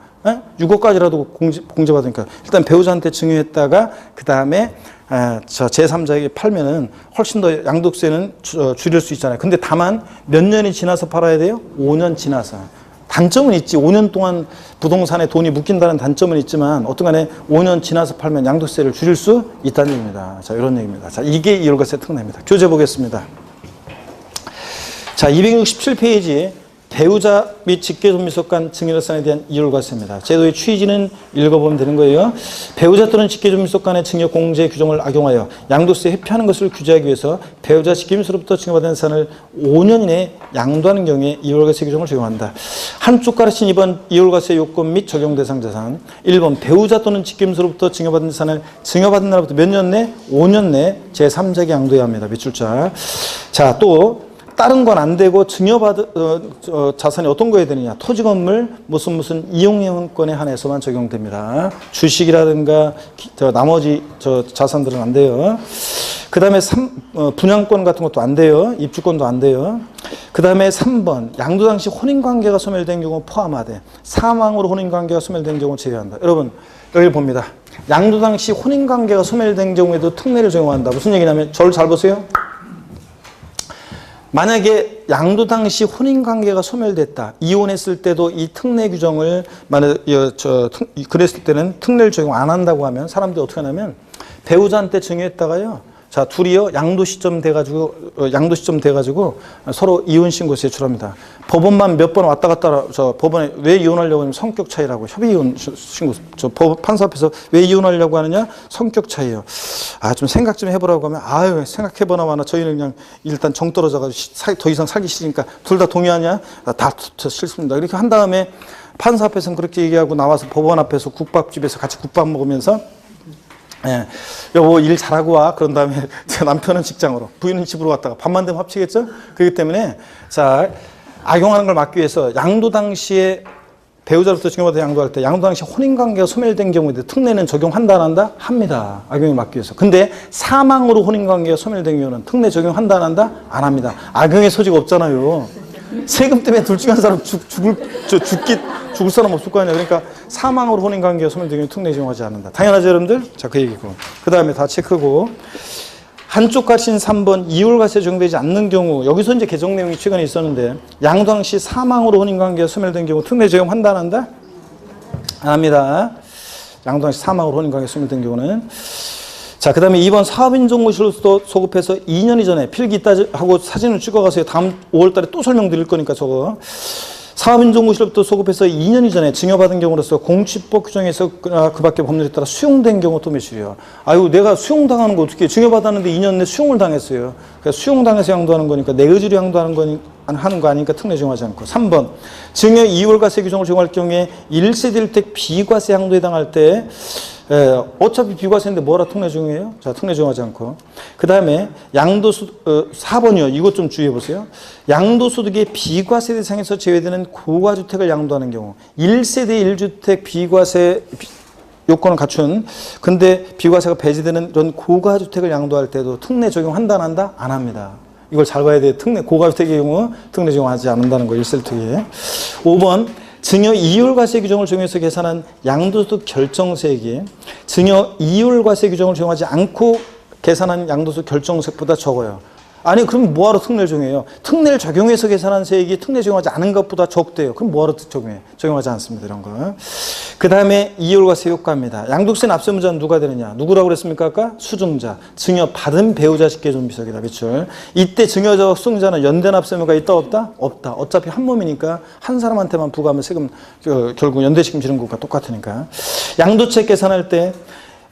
6억까지라도 공제받으니까 일단 배우자한테 증여했다가 그 다음에 저 제3자에게 팔면은 훨씬 더 양도세는 줄일 수 있잖아요. 근데 다만 몇 년이 지나서 팔아야 돼요? 5년 지나서. 단점은 있지. 5년 동안 부동산에 돈이 묶인다는 단점은 있지만 어떤간에 5년 지나서 팔면 양도세를 줄일 수 있다는 얘기입니다. 자, 이런 얘기입니다. 자, 이게 이율과세 특례입니다. 교재 보겠습니다. 자, 267페이지 배우자 및 직계존비속 간 증여자산에 대한 이율과세입니다. 제도의 취지는 읽어보면 되는 거예요. 배우자 또는 직계존비속 간의 증여 공제 규정을 악용하여 양도세 회피하는 것을 규제하기 위해서 배우자 직계존비속으로부터 증여받은 자산을 5년 이내에 양도하는 경우에 이율과세 규정을 적용한다. 한쪽 가르친 이번 이율과세 요건 및 적용 대상 자산 1번 배우자 또는 직계존비속으로부터 증여받은 자산을 증여받은 날부터 몇 년 내? 5년 내 제3자에게 양도해야 합니다. 밑줄자. 자, 또 다른 건 안 되고 증여받은 자산이 어떤 거에 되느냐. 토지 건물 무슨 이용예원권에 한해서만 적용됩니다. 주식이라든가 나머지 자산들은 안 돼요. 그 다음에 분양권 같은 것도 안 돼요. 입주권도 안 돼요. 그 다음에 3번 양도 당시 혼인관계가 소멸된 경우 포함하되 사망으로 혼인관계가 소멸된 경우 제외한다. 여러분 여기 봅니다. 양도 당시 혼인관계가 소멸된 경우에도 특례를 적용한다. 무슨 얘기냐면 저를 잘 보세요. 만약에 양도 당시 혼인관계가 소멸됐다. 이혼했을 때도 이 특례 규정을 그랬을 때는 특례를 적용 안 한다고 하면 사람들이 어떻게 하냐면 배우자한테 증여했다가요. 자, 둘이요 양도 시점 돼가지고 서로 이혼 신고서 제출합니다. 법원만 몇 번 왔다 갔다 법원에 왜 이혼하려고 하면 성격 차이라고 협의 이혼 신고 판사 앞에서 왜 이혼하려고 하느냐 성격 차이요. 좀 생각 좀 해보라고 하면 생각해보나 마나 저희는 그냥 일단 정 떨어져가지고 더 이상 살기 싫으니까 둘 다 동의하냐 다 싫습니다. 이렇게 한 다음에 판사 앞에서는 그렇게 얘기하고 나와서 법원 앞에서 국밥집에서 같이 국밥 먹으면서 여보 일 잘하고 와. 그런 다음에 제 남편은 직장으로 부인은 집으로 갔다가 밤만 되면 합치겠죠. 그렇기 때문에 자 악용하는 걸 막기 위해서 양도 당시에 배우자로부터 증여받아 양도할 때 양도 당시 혼인관계가 소멸된 경우에 특례는 적용한다 안 한다? 합니다. 악용을 막기 위해서. 근데 사망으로 혼인관계가 소멸된 경우는 특례 적용한다 안 한다? 안 합니다. 악용의 소지가 없잖아요. 세금 때문에 둘 중에 한 사람 죽을 사람 없을 거 아니야. 그러니까 사망으로 혼인관계가 소멸된 경우 특례 적용하지 않는다. 당연하죠 여러분들? 자, 그 얘기고. 그 다음에 다 체크고. 한쪽 가신 3번 이율과세 적용되지 않는 경우 여기서 이제 개정 내용이 최근에 있었는데 양도 당시 사망으로 혼인관계가 소멸된 경우 특례 적용한다 안 한다? 안 합니다. 양도 당시 사망으로 혼인관계가 소멸된 경우는. 자, 그 다음에 2번 사업인정보실로서 소급해서 2년 이전에 필기 있다 하고 사진을 찍어가서 다음 5월 달에 또 설명드릴 거니까 저거. 사업인정보실로부터 소급해서 2년 이전에 증여받은 경우로서 공취법 규정에서 그 밖에 법률에 따라 수용된 경우 또 몇이에요. 내가 수용당하는 거 어떻게 증여받았는데 2년 내 수용을 당했어요. 그러니까 수용당해서 양도하는 거니까 내 의지로 양도하는 거 아니니까 특례 적용하지 않고. 3번 증여 이율과세 규정을 적용할 경우에 1세대 1택 비과세 양도에 해당할 때 어차피 비과세인데 뭐라 특례 적용해요? 자, 특례 적용하지 않고. 그 다음에 양도소 4번이요. 이것 좀 주의해 보세요. 양도소득의 비과세 대상에서 제외되는 고가주택을 양도하는 경우 1세대 1주택 비과세 요건을 갖춘 근데 비과세가 배제되는 이런 고가주택을 양도할 때도 특례 적용한다 안 한다? 안 합니다. 이걸 잘 봐야 돼요. 고가주택의 경우 특례 적용하지 않는다는 거 1세대 특례. 5번 증여 이율과세 규정을 적용해서 계산한 양도소득 결정세액이 증여 이율과세 규정을 적용하지 않고 계산한 양도소득 결정세액보다 적어요. 아니 그럼 뭐하러 특례를 적용해요? 특례를 적용해서 계산한 세액이 특례 적용하지 않은 것보다 적대요. 그럼 뭐하러 적용해? 적용하지 않습니다. 이런 거. 그 다음에 이율과세 효과입니다. 양도세 납세무자는 누가 되느냐? 누구라고 그랬습니까? 아까? 수증자. 증여받은 배우자 직계존비속이다. 그렇죠? 이때 증여자와 수증자는 연대 납세무가 있다 없다? 없다. 어차피 한 몸이니까 한 사람한테만 부과하면 세금 결국 연대 책임 지는 것과 똑같으니까. 양도책 계산할 때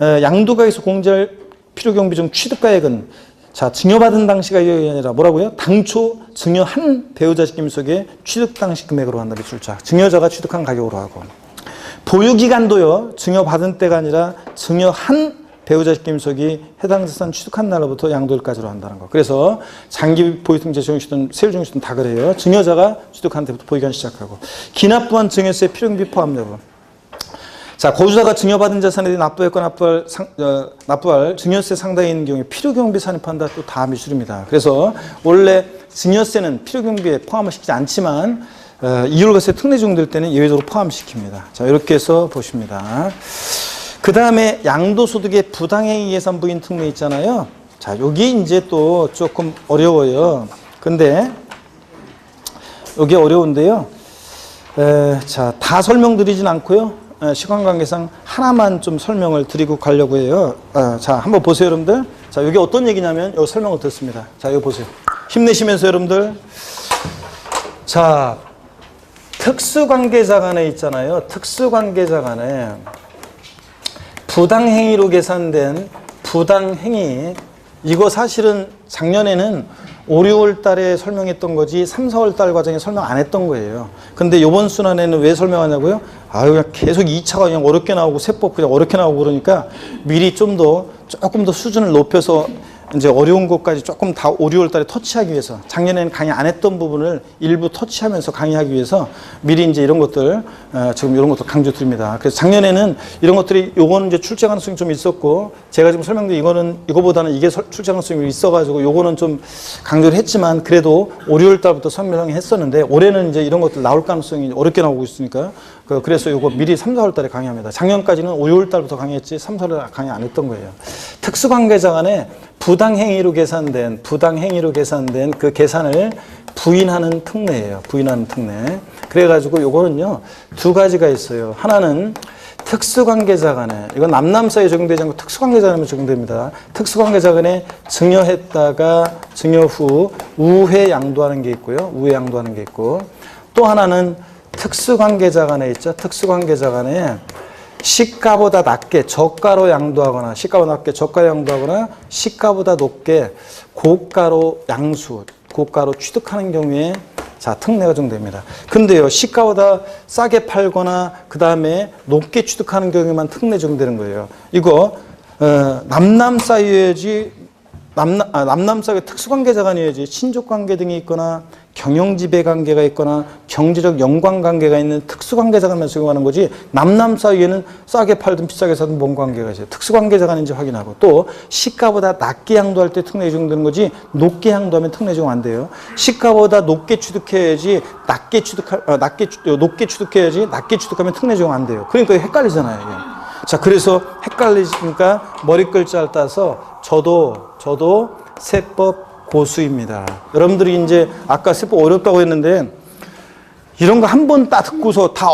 양도가에서 공제할 필요경비 중 취득가액은 자, 증여받은 당시가 아니라 뭐라고요? 당초 증여한 배우자 직계존비속의 취득 당시 금액으로 한다. 밑줄자. 증여자가 취득한 가격으로 하고. 보유기간도요. 증여받은 때가 아니라 증여한 배우자 직계존비속이 해당 자산 취득한 날로부터 양도일까지로 한다는 거. 그래서 장기 보유등재 적용시든 세율적용시든 다 그래요. 증여자가 취득한 때부터 보유기간 시작하고. 기납부한 증여세 필요경비 포함 여부. 자, 고주자가 증여받은 자산에 대해 납부할 증여세 상당히 있는 경우에 필요경비 산입한다. 또 다 미술입니다. 그래서 원래 증여세는 필요경비에 포함을 시키지 않지만 이율과세 특례 적용될 때는 예외적으로 포함시킵니다. 자, 이렇게 해서 보십니다. 그 다음에 양도소득의 부당행위 예산 부인 특례 있잖아요. 자, 여기 이제 또 조금 어려워요. 근데 여기 어려운데요. 자, 다 설명드리진 않고요. 시간 관계상 하나만 좀 설명을 드리고 가려고 해요. 자, 한번 보세요, 여러분들. 자, 여기 어떤 얘기냐면 여기 설명을 듣습니다. 자, 이거 보세요. 힘내시면서 여러분들. 자, 특수관계자 간에 있잖아요. 특수관계자 간에 부당행위로 계산된 부당행위, 이거 사실은 작년에는 5, 6월 달에 설명했던 거지 3, 4월 달 과정에 설명 안 했던 거예요. 근데 이번 순환에는 왜 설명하냐고요? 그냥 계속 2차가 그냥 어렵게 나오고 세법 그냥 어렵게 나오고 그러니까 미리 조금 더 수준을 높여서 이제 어려운 것까지 조금 다 5, 6월 달에 터치하기 위해서, 작년에는 강의 안 했던 부분을 일부 터치하면서 강의하기 위해서 미리 이제 이런 것들, 지금 이런 것도 강조 드립니다. 그래서 작년에는 이런 것들이, 요거는 이제 출제 가능성이 좀 있었고, 제가 지금 설명드린 이거는, 이거보다는 이게 출제 가능성이 있어가지고 요거는 좀 강조를 했지만, 그래도 5, 6월 달부터 설명했었는데, 올해는 이제 이런 것들 나올 가능성이 어렵게 나오고 있으니까, 그래서 요거 미리 3, 4월 달에 강의합니다. 작년까지는 5, 6월 달부터 강의했지 3, 4월 달에 강의 안 했던 거예요. 특수관계자 간에 부당행위로 계산된 그 계산을 부인하는 특례예요. 부인하는 특례. 그래가지고 요거는요, 두 가지가 있어요. 하나는 특수관계자 간에, 이건 남남 사이에 적용되지 않고 특수관계자 간에 적용됩니다. 특수관계자 간에 증여했다가 증여 후 우회 양도하는 게 있고요. 우회 양도하는 게 있고, 또 하나는 특수관계자 간에 있죠. 특수관계자 간에 시가보다 낮게 저가로 양도하거나, 시가보다 낮게 저가로 양도하거나, 시가보다 높게 고가로 고가로 취득하는 경우에 자, 특례가 적용됩니다. 근데요, 시가보다 싸게 팔거나 그 다음에 높게 취득하는 경우에만 특례 적용되는 거예요. 이거 남남 사이여야지, 남남 사이에 특수관계자 간이어야지, 친족관계 등이 있거나 경영지배관계가 있거나 경제적 연관관계가 있는 특수관계자 간만 적용하는 거지, 남남 사이에는 싸게 팔든 비싸게 사든 뭔 관계가 있어요. 특수관계자 간인지 확인하고, 또 시가보다 낮게 양도할 때 특례 적용되는 거지, 높게 양도하면 특례 적용 안 돼요. 시가보다 높게 취득해야지 높게 취득해야지, 낮게 취득하면 특례 적용 안 돼요. 그러니까 헷갈리잖아요, 이게. 자, 그래서 헷갈리니까 머리글자를 따서 저도 세법 고수입니다. 여러분들이 이제 아까 세법 어렵다고 했는데, 이런 거 한 번 딱 듣고서 다,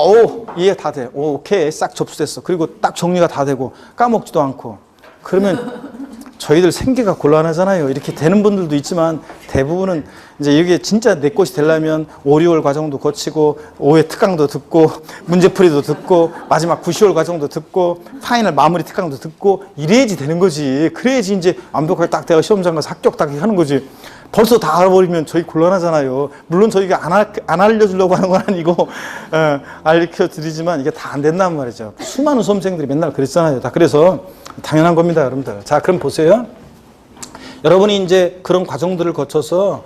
이해 다 돼. 오케이. 싹 접수됐어. 그리고 딱 정리가 다 되고, 까먹지도 않고. 그러면 저희들 생계가 곤란하잖아요. 이렇게 되는 분들도 있지만, 대부분은 이제 이게 진짜 내 것이 되려면 5, 6월 과정도 거치고, 5회 특강도 듣고, 문제풀이도 듣고, 마지막 9, 10월 과정도 듣고, 파이널 마무리 특강도 듣고, 이래야지 되는 거지. 그래야지 이제 완벽하게 딱 내가 시험장 가서 합격 딱 하는 거지. 벌써 다 알아버리면 저희 곤란하잖아요. 물론 저희가 안 알려주려고 하는 건 아니고, 알려드리지만 이게 다 안 된단 말이죠. 수많은 수험생들이 맨날 그랬잖아요. 다 그래서 당연한 겁니다, 여러분들. 자, 그럼 보세요. 여러분이 이제 그런 과정들을 거쳐서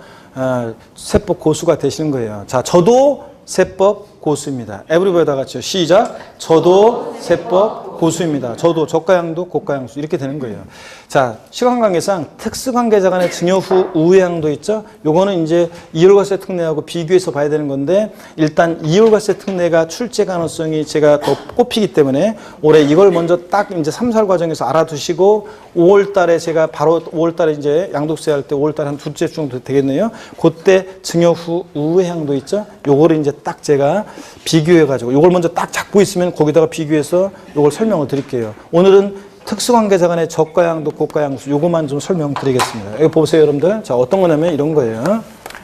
세법 고수가 되시는 거예요. 자, 저도 세법 고수입니다. 에브리버디 다 같이요. 시작. 저도 세법 고수입니다. 저도 저가양도 고가양수 이렇게 되는 거예요. 자, 시간 관계상 특수관계자 간의 증여 후 우회양도 있죠. 요거는 이제 이율과세 특례하고 비교해서 봐야 되는 건데, 일단 이율과세 특례가 출제 가능성이 제가 더 꼽히기 때문에 올해 이걸 먼저 딱 이제 3, 4월 과정에서 알아두시고, 5월 달에 제가 바로 5월 달에 이제 양도세 할 때 5월 달에 한 둘째 주 정도 되겠네요. 그때 증여 후 우회양도 있죠. 요거를 이제 딱 제가 비교해가지고, 요걸 먼저 딱 잡고 있으면 거기다가 비교해서 요걸 설명을 드릴게요. 오늘은 특수관계자 간의 저가양도, 고가양수 요것만 좀 설명드리겠습니다. 이거 보세요, 여러분들. 자, 어떤 거냐면 이런 거예요.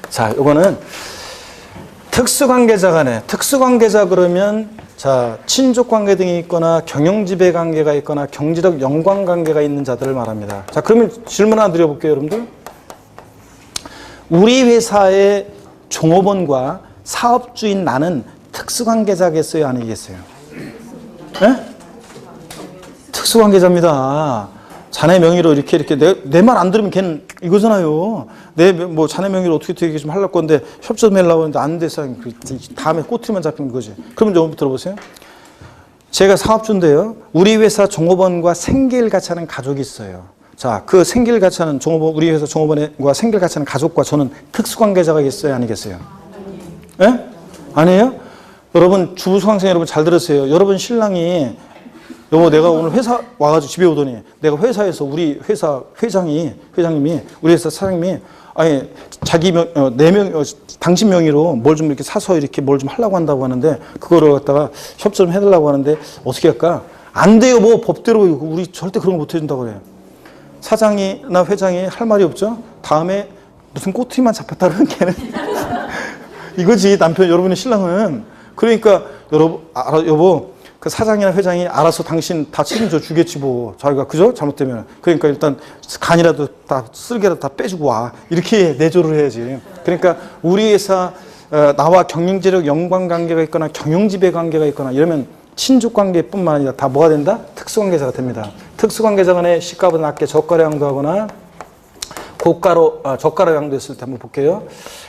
자, 요거는 특수관계자 간에, 특수관계자 그러면 자, 친족관계 등이 있거나 경영지배관계가 있거나 경제적 연관관계가 있는 자들을 말합니다. 자, 그러면 질문 하나 드려볼게요, 여러분들. 우리 회사의 종업원과 사업주인 나는 특수관계자겠어요, 아니겠어요? 네? 특수관계자입니다. 자네 명의로 이렇게 내 말 안 들으면 걔는 이거잖아요. 뭐 자네 명의로 어떻게 얘기 좀 하려고 건데 협조 좀 하려고 하는데 안 돼서 다음에 꼬투리만 잡히는 거지. 그러면 좀 들어보세요. 제가 사업주인데요. 우리 회사 종업원과 생계를 같이 하는 가족이 있어요. 자, 그 생계를 같이 하는 종업원, 우리 회사 종업원과 생계를 같이 하는 가족과 저는 특수관계자가 있어요, 아니겠어요? 예? 아니에요? 여러분 주부 수강생 여러분 잘 들으세요. 여러분 신랑이 여보 내가 오늘 회사 와가지고 집에 오더니 내가 회사에서 우리 회사 회장님이 우리 회사 사장님이 아니 자기 당신 명의로 뭘 좀 이렇게 사서 이렇게 뭘 좀 하려고 한다고 하는데 그거를 갖다가 협조 좀 해달라고 하는데 어떻게 할까? 안 돼요. 뭐 법대로 우리 절대 그런 거 못 해준다고 그래요. 사장이나 회장이 할 말이 없죠. 다음에 무슨 꼬투리만 잡혔다 그러는 걔는 이거지. 남편 여러분의 신랑은. 그러니까 여보 그 사장이나 회장이 알아서 당신 다 책임져 주겠지 뭐. 자기가 그죠? 잘못되면. 그러니까 일단 간이라도 다 쓸개라도 다 빼주고 와. 이렇게 내조를 해야지. 그러니까 우리 회사 나와 경영지력 연관관계가 있거나 경영지배 관계가 있거나 이러면 친족관계뿐만 아니라 다 뭐가 된다? 특수관계자가 됩니다. 특수관계자 간에 시가보다 낮게 저가로 양도하거나 저가로 양도했을 때 한번 볼게요.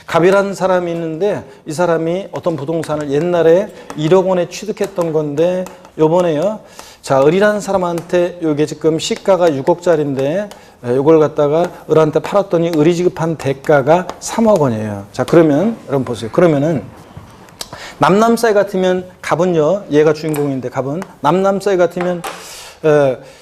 갑이라는 사람이 있는데 이 사람이 어떤 부동산을 옛날에 1억 원에 취득했던 건데 요번에요. 자, 을이라는 사람한테 요게 지금 시가가 6억짜리인데 요걸 갖다가 을한테 팔았더니 을이 지급한 대가가 3억 원이에요. 자, 그러면 여러분 보세요. 그러면은 남남사이 같으면 갑은요. 얘가 주인공인데 갑은 남남사이 같으면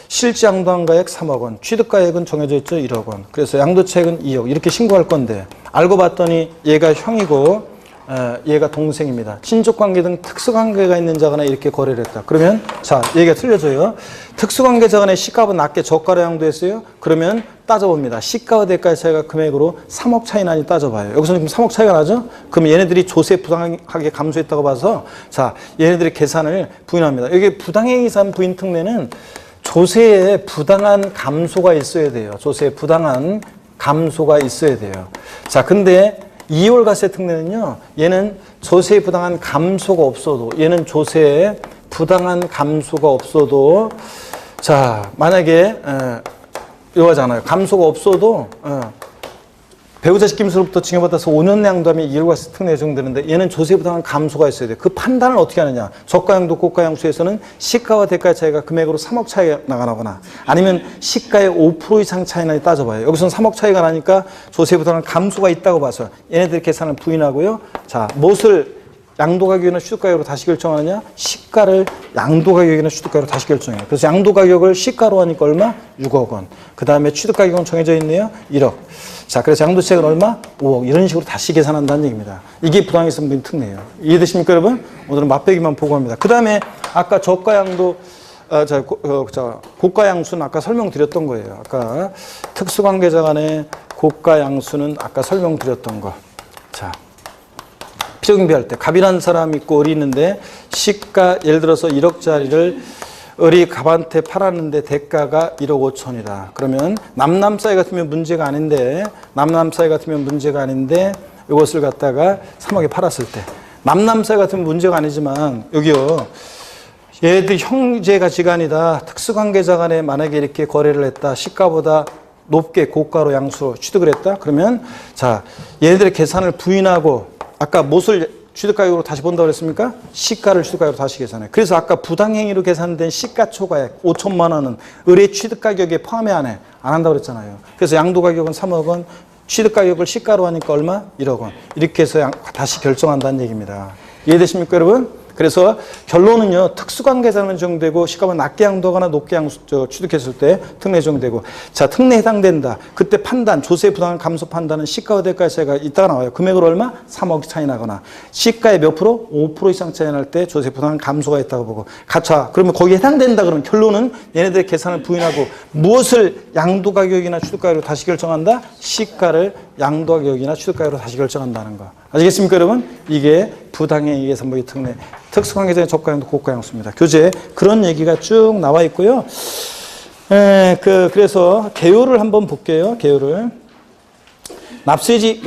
실제 양도한 가액 3억 원, 취득가액은 정해져 있죠. 1억 원. 그래서 양도차액은 2억 이렇게 신고할 건데 알고 봤더니 얘가 형이고 얘가 동생입니다. 친족관계 등 특수관계가 있는 자거나 이렇게 거래를 했다. 그러면 자 얘기가 틀려져요. 특수관계자 간에 시가보다 낮게 저가로 양도했어요. 그러면 따져봅니다. 시가와 대가의 차이가 금액으로 3억 차이 나니 따져봐요. 여기서 지금 3억 차이가 나죠? 그럼 얘네들이 조세 부당하게 감소했다고 봐서 자 얘네들의 계산을 부인합니다. 여기 부당행위산 부인 특례는 조세에 부당한 감소가 있어야 돼요. 조세에 부당한 감소가 있어야 돼요. 자, 근데 이월과세 특례는요, 얘는 조세에 부당한 감소가 없어도, 얘는 조세에 부당한 감소가 없어도, 자, 만약에, 이거잖아요. 감소가 없어도, 배우자 직김수로부터 징여받아서 5년 양도하면 이월과세 특례 적용되는데 얘는 조세 부당한 감소가 있어야 돼요. 그 판단을 어떻게 하느냐. 저가양도 고가양수에서는 시가와 대가의 차이가 금액으로 3억 차이가 나거나 아니면 시가의 5% 이상 차이 나니 따져봐요. 여기서는 3억 차이가 나니까 조세 부당한 감소가 있다고 봐서 얘네들 계산을 부인하고요. 자, 무엇을 양도가격이나 취득가격으로 다시 결정하느냐? 시가를 양도가격이나 취득가격으로 다시 결정해요. 그래서 양도가격을 시가로 하니까 얼마? 6억 원. 그 다음에 취득가격은 정해져 있네요. 1억. 자, 그래서 양도차익은 얼마? 5억. 이런 식으로 다시 계산한다는 얘기입니다. 이게 부당해서 문제 특례예요. 이해되십니까, 여러분? 오늘은 맛배기만 보고 합니다. 그 다음에 아까 저가양도, 고가양수는 아까 설명드렸던 거예요. 아까 특수관계자 간의 고가양수는 아까 설명드렸던 거. 자. 피조경비할 때 갑이라는 사람이 있고 을이 있는데 시가 예를 들어서 1억짜리를 을이 갑한테 팔았는데 대가가 1억 5천이다. 그러면 남남사이 같으면 문제가 아닌데 이것을 갖다가 3억에 팔았을 때 남남사이 같으면 문제가 아니지만 여기요. 얘들 형제가 지간이다. 특수관계자 간에 만약에 이렇게 거래를 했다. 시가보다 높게 고가로 양수 취득을 했다. 그러면 자 얘네들의 계산을 부인하고 아까 무엇을 취득가격으로 다시 본다고 그랬습니까? 시가를 취득가격으로 다시 계산해. 그래서 아까 부당행위로 계산된 시가초과액 5천만 원은 을의 취득가격에 포함해 안 해? 안 한다고 그랬잖아요. 그래서 양도가격은 3억 원, 취득가격을 시가로 하니까 얼마? 1억 원. 이렇게 해서 다시 결정한다는 얘기입니다. 이해되십니까, 여러분? 그래서 결론은요, 특수관계자는 적용되고 시가보다 낮게 양도하거나 높게 취득했을 때 특례 적용되고 자, 특례에 해당된다. 그때 판단, 조세 부당한 감소 판단은 시가와 대가의 차이가 이따가 나와요. 금액으로 얼마? 3억 차이 나거나 시가의 몇 프로? 5% 이상 차이 날 때 조세 부당한 감소가 있다고 보고 가차. 그러면 거기에 해당된다 그러면 결론은 얘네들의 계산을 부인하고 무엇을 양도가격이나 취득가격으로 다시 결정한다? 시가를 양도가격이나 취득가격으로 다시 결정한다는 거. 아시겠습니까, 여러분? 이게 부당행위 예산법의 특례, 특수관계자의 저가양도 고가양수입니다. 교재 그런 얘기가 쭉 나와 있고요. 그래서 개요를 한번 볼게요. 개요를 납세지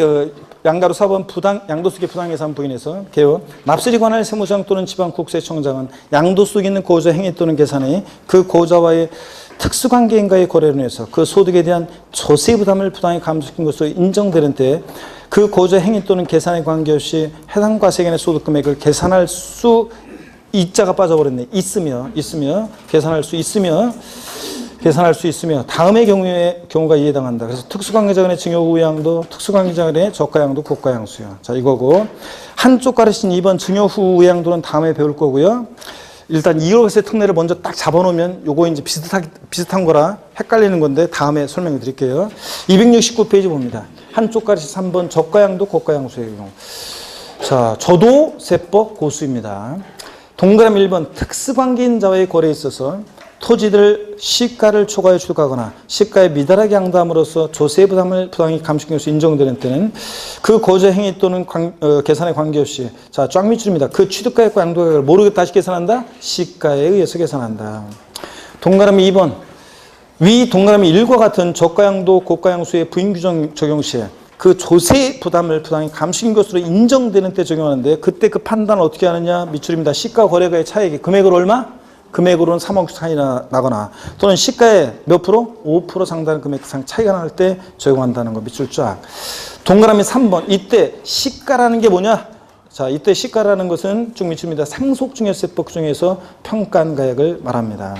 양가로 사본 양도수익의 부당예산 부인해서 개요 납세지 관할 세무장 또는 지방국세청장은 양도수익 있는 고자 행위 또는 계산이 그 고자와의 특수관계인과의 거래로 인해서 그 소득에 대한 조세 부담을 부당히 감소시킨 것으로 인정되는 때 그 고자 행위 또는 계산에 관계없이 해당 과세액의 소득 금액을 계산할 수 이자가 빠져버렸네. 있으며 계산할 수 있으며 계산할 수 있으며 다음의 경우가 이해당한다. 그래서 특수관계자 간의 증여 후 양도, 특수관계자 간의 저가 양도, 고가 양수요. 자, 이거고 한쪽 가르친 2번 증여 후 양도는 다음에 배울 거고요. 일단 이월세 특례를 먼저 딱 잡아놓으면 요거 이제 비슷한 거라 헷갈리는 건데 다음에 설명해 드릴게요. 269페이지 봅니다. 한쪽 가르친 3번 저가 양도, 고가 양수의 경우. 자, 저도 세법 고수입니다. 동그라미 1번 특수관계인자와의 거래에 있어서 토지를 시가를 초과해 출가하거나 시가에 미달하게 양도함으로써 조세 부담을 부당히 감축해서 인정되는 때는 그 거저 행위 또는 계산에 관계없이 자, 쫙 밑줄입니다. 그 취득가액과 양도가액을 모르게 다시 계산한다? 시가에 의해서 계산한다. 동그라미 2번 위 동그라미 1과 같은 저가양도 고가양수의 부인 규정 적용 시에 그 조세 부담을 부당히 감축인 것으로 인정되는 때 적용하는데 그때 그 판단을 어떻게 하느냐? 밑줄입니다. 시가 거래가의 차액이 금액으로 얼마? 금액으로는 3억 차이 나거나 또는 시가의 몇 프로? 5% 상당 금액 이상 차이가 날 때 적용한다는 거 밑줄 쫙. 동그라미 3번 이때 시가라는 게 뭐냐? 자, 이때 시가라는 것은 쭉 밑줄입니다. 상속증여세법 중에서 평가한 가액을 말합니다.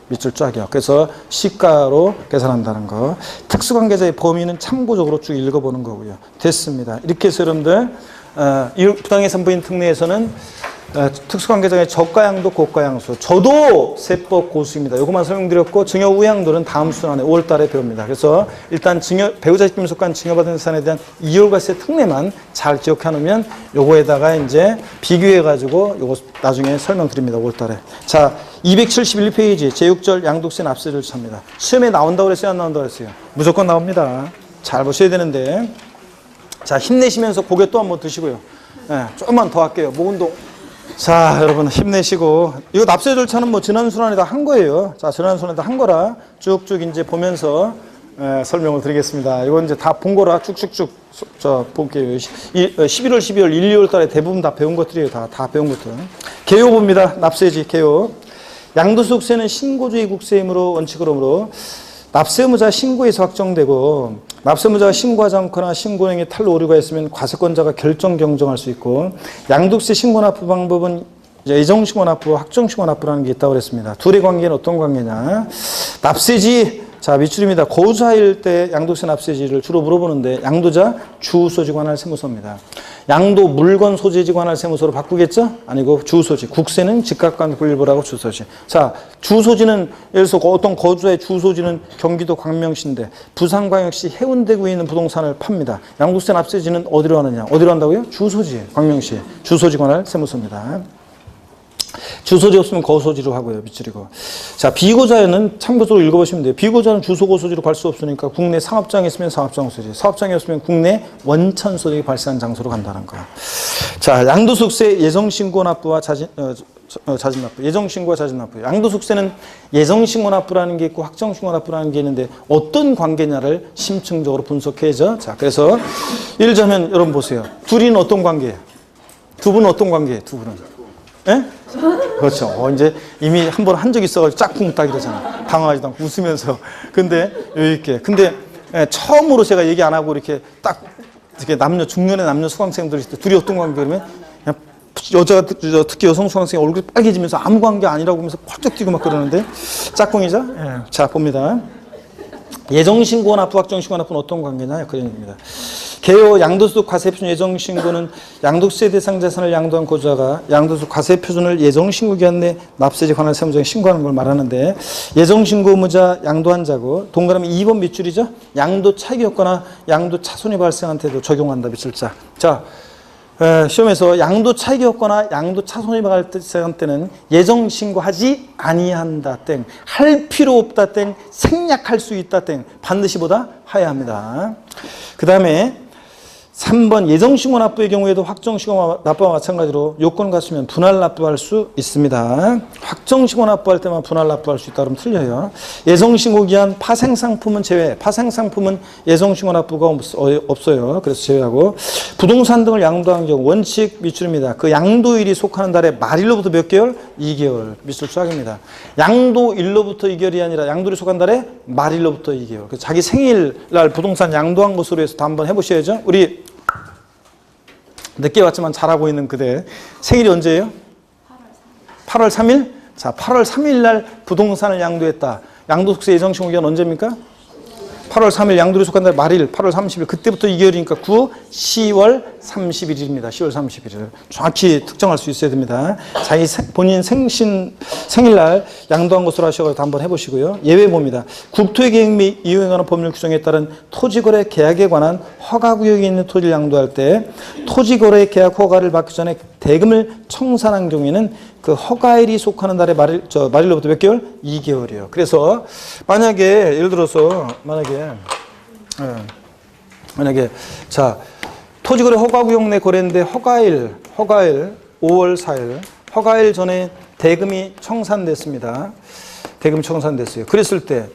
밑줄 쫙이요. 그래서 시가로 계산한다는 거. 특수관계자의 범위는 참고적으로 쭉 읽어보는 거고요. 됐습니다. 이렇게 해서 여러분들 부당해산부인 특례에서는 특수관계자의 저가양도, 고가양수. 저도 세법 고수입니다. 이것만 설명드렸고 증여 우양도는 다음 순환에 5월 달에 배웁니다. 그래서 일단 배우자 입김 속한 증여받은 재산에 대한 이월과세 특례만 잘 기억해 놓으면 요거에다가 이제 비교해 가지고 요거 나중에 설명드립니다. 5월 달에. 자, 271페이지 제6절 양도세 납세 절차입니다. 시험에 나온다고 그랬어요? 안 나온다고 그랬어요? 무조건 나옵니다. 잘 보셔야 되는데. 자, 힘내시면서 고개 또 한번 드시고요. 네, 조금만 더 할게요. 목 운동. 자, 여러분 힘내시고 이거 납세 절차는 뭐 지난 순환에 다 한 거예요. 자, 지난 순환에 다 한 거라 쭉쭉 이제 보면서 설명을 드리겠습니다. 이건 이제 다 본 거라 쭉쭉쭉 볼게요. 11월, 12월, 1, 2월 달에 대부분 다 배운 것들이에요. 다 배운 것들. 개요 봅니다. 납세지 개요. 양도소득세는 신고주의 국세이므로 원칙으로므로 납세 의무자 신고에서 확정되고 납세 의무자가 신고하지 않거나 신고행에 탈로 오류가 있으면 과세권자가 결정 경정할 수 있고 양도세 신고 납부 방법은 예정 신고 납부와 확정 신고 납부라는 게 있다고 그랬습니다. 둘의 관계는 어떤 관계냐? 납세지 자 밑줄입니다. 거주자일 때 양도세 납세지를 주로 물어보는데 양도자 주소지 관할 세무서입니다. 양도 물건 소재지 관할 세무서로 바꾸겠죠? 아니고 주소지. 국세는 직각관 분일부라고 주소지. 자, 주소지는 예를 들어서 어떤 거주자의 주소지는 경기도 광명시인데 부산광역시 해운대구에 있는 부동산을 팝니다. 양도세 납세지는 어디로 하느냐? 어디로 한다고요? 주소지. 광명시. 주소지 관할 세무서입니다. 주소지 없으면 거소지로 하고요. 밑줄이고. 자, 비고자는 참고적으로 읽어보시면 돼요. 비고자는 주소 고소지로 갈 수 없으니까 국내 상업장에 있으면 상업장 소지, 사업장이 없으면 국내 원천 소득이 발생한 장소로 간다는 거야. 자, 양도소득세 예정신고 납부와 자진납부. 예정신고와 자진납부. 양도소득세는 예정신고 납부라는 게 있고 확정신고 납부라는 게 있는데 어떤 관계냐를 심층적으로 분석해야죠. 자, 그래서 예를 들자면 여러분 보세요. 둘이는 어떤 관계예요? 두 분은 어떤 관계예요? 두 분은? 예? 그렇죠. 이제 이미 한 번 한 적이 있어가지고 짝꿍 딱 이러잖아. 당황하지도 않고 웃으면서. 근데 여유 있게. 근데 처음으로 제가 얘기 안 하고 이렇게 딱 이렇게 중년의 남녀 수강생들이 있을 때 둘이 어떤 관계 그러면 그냥 여자가 특히 여성 수강생이 얼굴이 빨개지면서 아무 관계 아니라고 하면서 펄쩍 뛰고 막 그러는데 짝꿍이죠? 예. 자, 봅니다. 예정신고 납부, 확정신고 납부는 어떤 관계냐? 그런 얘기입니다. 개요 양도소득 과세표준 예정신고는 양도세 대상 재산을 양도한 거주자가 양도소득 과세표준을 예정신고 기한 내 납세지 관할 세무서에 신고하는 걸 말하는데 예정신고 의무자 양도한 자고 동그라미 2번 밑줄이죠. 양도 차익이었거나 양도 차손이 발생한 때도 적용한다. 밑줄자. 자, 시험에서 양도 차익이었거나 양도 차손이 발생한 때는 예정신고하지 아니한다 땡, 할 필요 없다 땡, 생략할 수 있다 땡, 반드시 보다 하야 합니다. 그 다음에 3번 예정신고 납부의 경우에도 확정신고 납부와 마찬가지로 요건을 갖추면 분할 납부할 수 있습니다. 확정신고 납부할 때만 분할 납부할 수 있다 그러면 틀려요. 예정신고 기한 파생상품은 제외. 파생상품은 예정신고 납부가 없어요. 그래서 제외하고 부동산 등을 양도한 경우 원칙 밑줄입니다. 그 양도일이 속하는 달에 말일로부터 몇 개월? 2개월. 밑줄 쫙입니다. 양도일로부터 2개월이 아니라 양도일이 속한 달에 말일로부터 2개월. 그래서 자기 생일날 부동산 양도한 것으로 해서 한번 해보셔야죠. 우리 늦게 왔지만 잘하고 있는 그대 생일이 언제예요? 8월 3일? 자, 8월 3일 날 부동산을 양도했다. 양도소득세 예정신고 기간 언제입니까? 8월 3일 양도리 속한 달 말일 8월 30일 그때부터 2개월이니까 9, 10월 31일입니다. 10월 31일 정확히 특정할 수 있어야 됩니다. 자기 본인 생일날 양도한 것으로 하셔서 한번 해보시고요. 예외 봅니다. 국토의 계획 및 이용에 관한 법률 규정에 따른 토지거래 계약에 관한 허가구역에 있는 토지를 양도할 때 토지거래 계약 허가를 받기 전에 대금을 청산한 경우에는 그 허가일이 속하는 달의 말일로부터 몇 개월? 2개월이에요. 그래서 만약에 예를 들어서 만약에 자 토지거래 허가구역 내 거래인데 허가일 5월 4일 허가일 전에 대금이 청산됐습니다. 대금 청산됐어요. 그랬을 때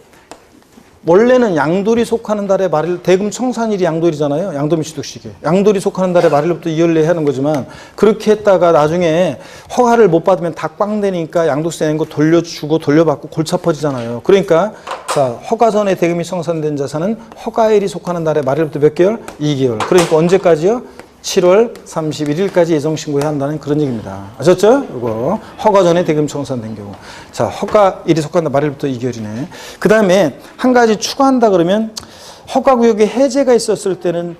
원래는 양도리 속하는 달의 말일 대금 청산일이 양도일이잖아요. 양도 및 취득시기. 양도리 속하는 달의 말일부터 2월 내에 하는 거지만 그렇게 했다가 나중에 허가를 못 받으면 다 꽝 되니까 양도세 낸 거 돌려주고 돌려받고 골치 아파지잖아요. 그러니까 자 허가 전에 대금이 청산된 자산은 허가일이 속하는 달의 말일부터 몇 개월? 2개월. 그러니까 언제까지요? 7월 31일까지 예정신고해야 한다는 그런 얘기입니다. 아셨죠? 이거 허가 전에 대금 청산된 경우. 자, 허가일이 속한다 말일부터 2개월이네. 그 다음에 한 가지 추가한다 그러면 허가구역에 해제가 있었을 때는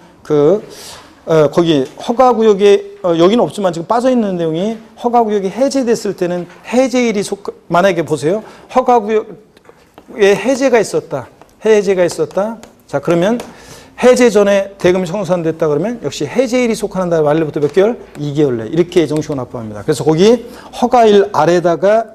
거기 허가구역에 여기는 없지만 지금 빠져있는 내용이 허가구역이 해제됐을 때는 해제일이 만약에 보세요. 허가구역에 해제가 있었다. 자, 그러면 해제 전에 대금이 청산됐다 그러면 역시 해제일이 속하는 달 말일부터 몇 개월? 2개월 내 이렇게 예정신고 납부합니다. 그래서 거기 허가일 아래다가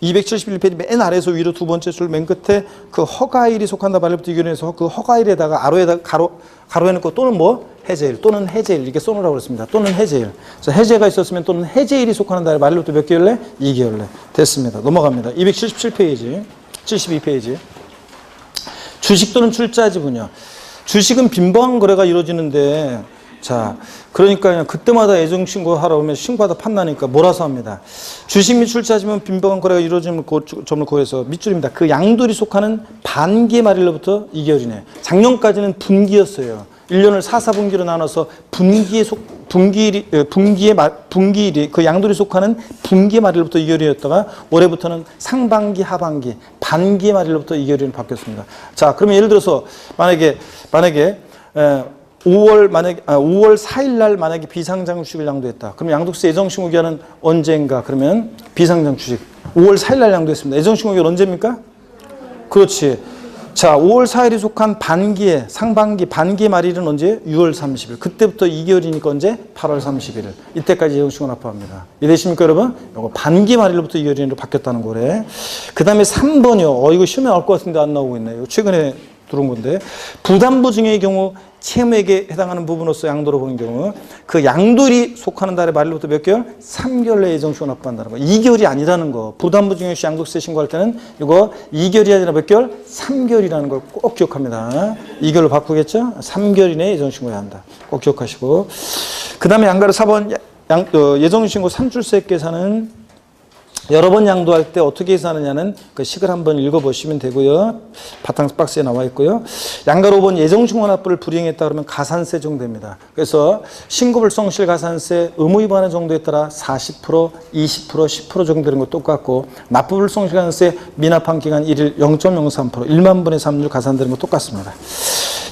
271페이지 맨 아래에서 위로 두 번째 줄 맨 끝에 그 허가일이 속한다 말일부터 2개월에서 그 허가일에다가 아래에다가 가로해놓고 또는 뭐? 해제일 또는 해제일 이렇게 써놓으라고 그랬습니다. 또는 해제일. 그래서 해제가 있었으면 또는 해제일이 속하는 달 말일부터 몇 개월 내? 2개월 내. 됐습니다. 넘어갑니다. 277페이지 72페이지 주식 또는 출자 지분이요. 주식은 빈번한 거래가 이루어지는데 자 그러니까 그때마다 예정신고 하러 오면 신고하다 판나니까 몰아서 합니다. 주식 및 출자 지분 빈번한 거래가 이루어지는 점을 고려해서 밑줄입니다. 그 양도리 속하는 반기 말일로부터 2개월이네. 작년까지는 분기였어요. 1년을 4, 4분기로 나눠서 분기일이 그 양도리 속하는 분기 말일부터 2개월이었다가 올해부터는 상반기, 하반기, 반기 말일로부터 2개월이 바뀌었습니다. 자, 그러면 예를 들어서 만약에 5월 4일 날 만약에 비상장 주식을 양도했다. 그럼 양도세 예정신고 기한은 언제인가? 그러면 비상장 주식 5월 4일 날 양도했습니다. 예정신고 기한 언제입니까? 그렇지. 자, 5월 4일이 속한 반기에 상반기 반기 말일은 언제? 6월 30일. 그때부터 2개월이니까 언제? 8월 31일. 이때까지 예정신고 납부합니다. 이해되십니까, 여러분? 이거 반기 말일부터 2개월로 바뀌었다는 거래. 그 다음에 3번이요. 이거 시험에 나올 것 같은데 안 나오고 있네요. 최근에 들어온 건데 부담부 증여의 경우 채무액에 해당하는 부분으로서 양도로 보는 경우 그 양도일이 속하는 달의 말일부터 몇 개월? 3개월 내에 예정신고 납부한다는 거. 2개월이 아니라는 거. 부담부 증여 시 양도세 신고할 때는 이거 2개월이 아니라 몇 개월? 3개월이라는 걸 꼭 기억합니다. 2개월로 바꾸겠죠? 3개월 이내에 예정신고해야 한다. 꼭 기억하시고 그 다음에 양가로 4번 예정신고 산출세 계산은 여러 번 양도할 때 어떻게 계산하느냐는 그 식을 한번 읽어보시면 되고요. 바탕 박스에 나와 있고요. 양가로 5번 예정신고 납부를 불이행했다 그러면 가산세 정도입니다. 그래서 신고불성실 가산세 의무 위반의 정도에 따라 40%, 20%, 10% 정도 되는 거 똑같고 납부불성실 가산세 미납한 기간 1일 0.03% 1만 분의 3률 가산되는 거 똑같습니다.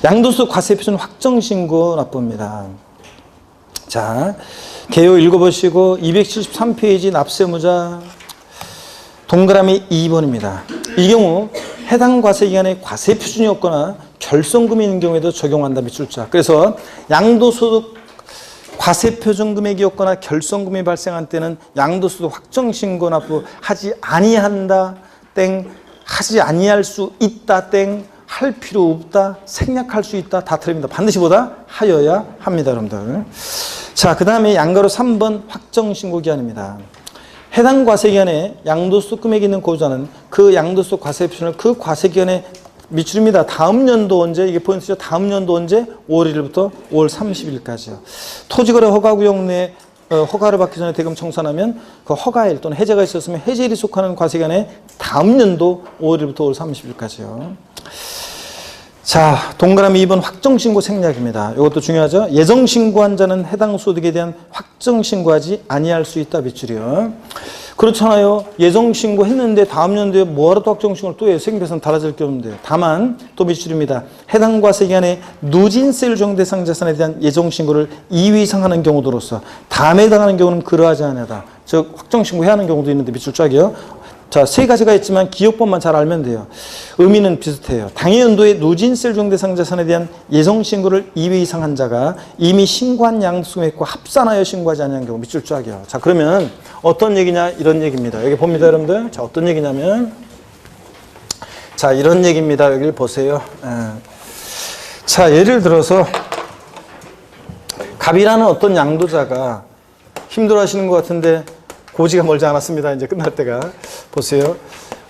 양도소 과세 표준 확정신고 납부입니다. 자, 개요 읽어보시고 273페이지 납세무자 동그라미 2번입니다. 이 경우 해당 과세기간에 과세 표준이 없거나 결손금이 있는 경우에도 적용한다 밑줄자. 그래서 양도소득 과세 표준 금액이 없거나 결손금이 발생한 때는 양도소득 확정신고 납부 하지 아니한다 땡 하지 아니할 수 있다 땡 할 필요 없다 생략할 수 있다 다 틀립니다. 반드시 보다 하여야 합니다, 여러분들. 자, 그 다음에 양가로 3번 확정신고 기한입니다. 해당 과세기간에 양도소득 금액이 있는 고유자는 그 양도소득 과세 표준을 그 과세기간에 밑줄입니다. 다음 연도 언제? 이게 포인트죠. 다음 연도 언제? 5월 1일부터 5월 30일까지요. 토지거래 허가구역 내 허가를 받기 전에 대금 청산하면 그 허가일 또는 해제가 있었으면 해제일이 속하는 과세기간에 다음 연도 5월 1일부터 5월 30일까지요. 자, 동그라미 2번 확정신고 생략입니다. 이것도 중요하죠. 예정신고한 자는 해당 소득에 대한 확정신고하지 아니할 수 있다 밑줄이요. 그렇잖아요. 예정신고 했는데 다음 연도에 뭐하러 또 확정신고를 또 해요. 세금계산 달라질 게 없는데. 다만 또 밑줄입니다. 해당 과세기간에 누진세율 적용대상 자산에 대한 예정신고를 2회 이상 하는 경우로서 다음에 해당하는 경우는 그러하지 않다. 즉 확정신고해야 하는 경우도 있는데 밑줄 쫙이요. 자, 세 가지가 있지만 기억법만 잘 알면 돼요. 의미는 비슷해요. 당해 연도에 누진세율 적용대상 자산에 대한 예정신고를 2회 이상 한 자가 이미 신고한 양도소액과 합산하여 신고하지 않은 경우 밑줄 쫙이요. 자, 그러면 어떤 얘기냐? 이런 얘기입니다. 여기 봅니다, 여러분들. 자, 어떤 얘기냐면 자, 이런 얘기입니다. 여기를 보세요. 자, 예를 들어서 갑이라는 어떤 양도자가 힘들어 하시는 것 같은데 고지가 멀지 않았습니다. 이제 끝날 때가. 보세요.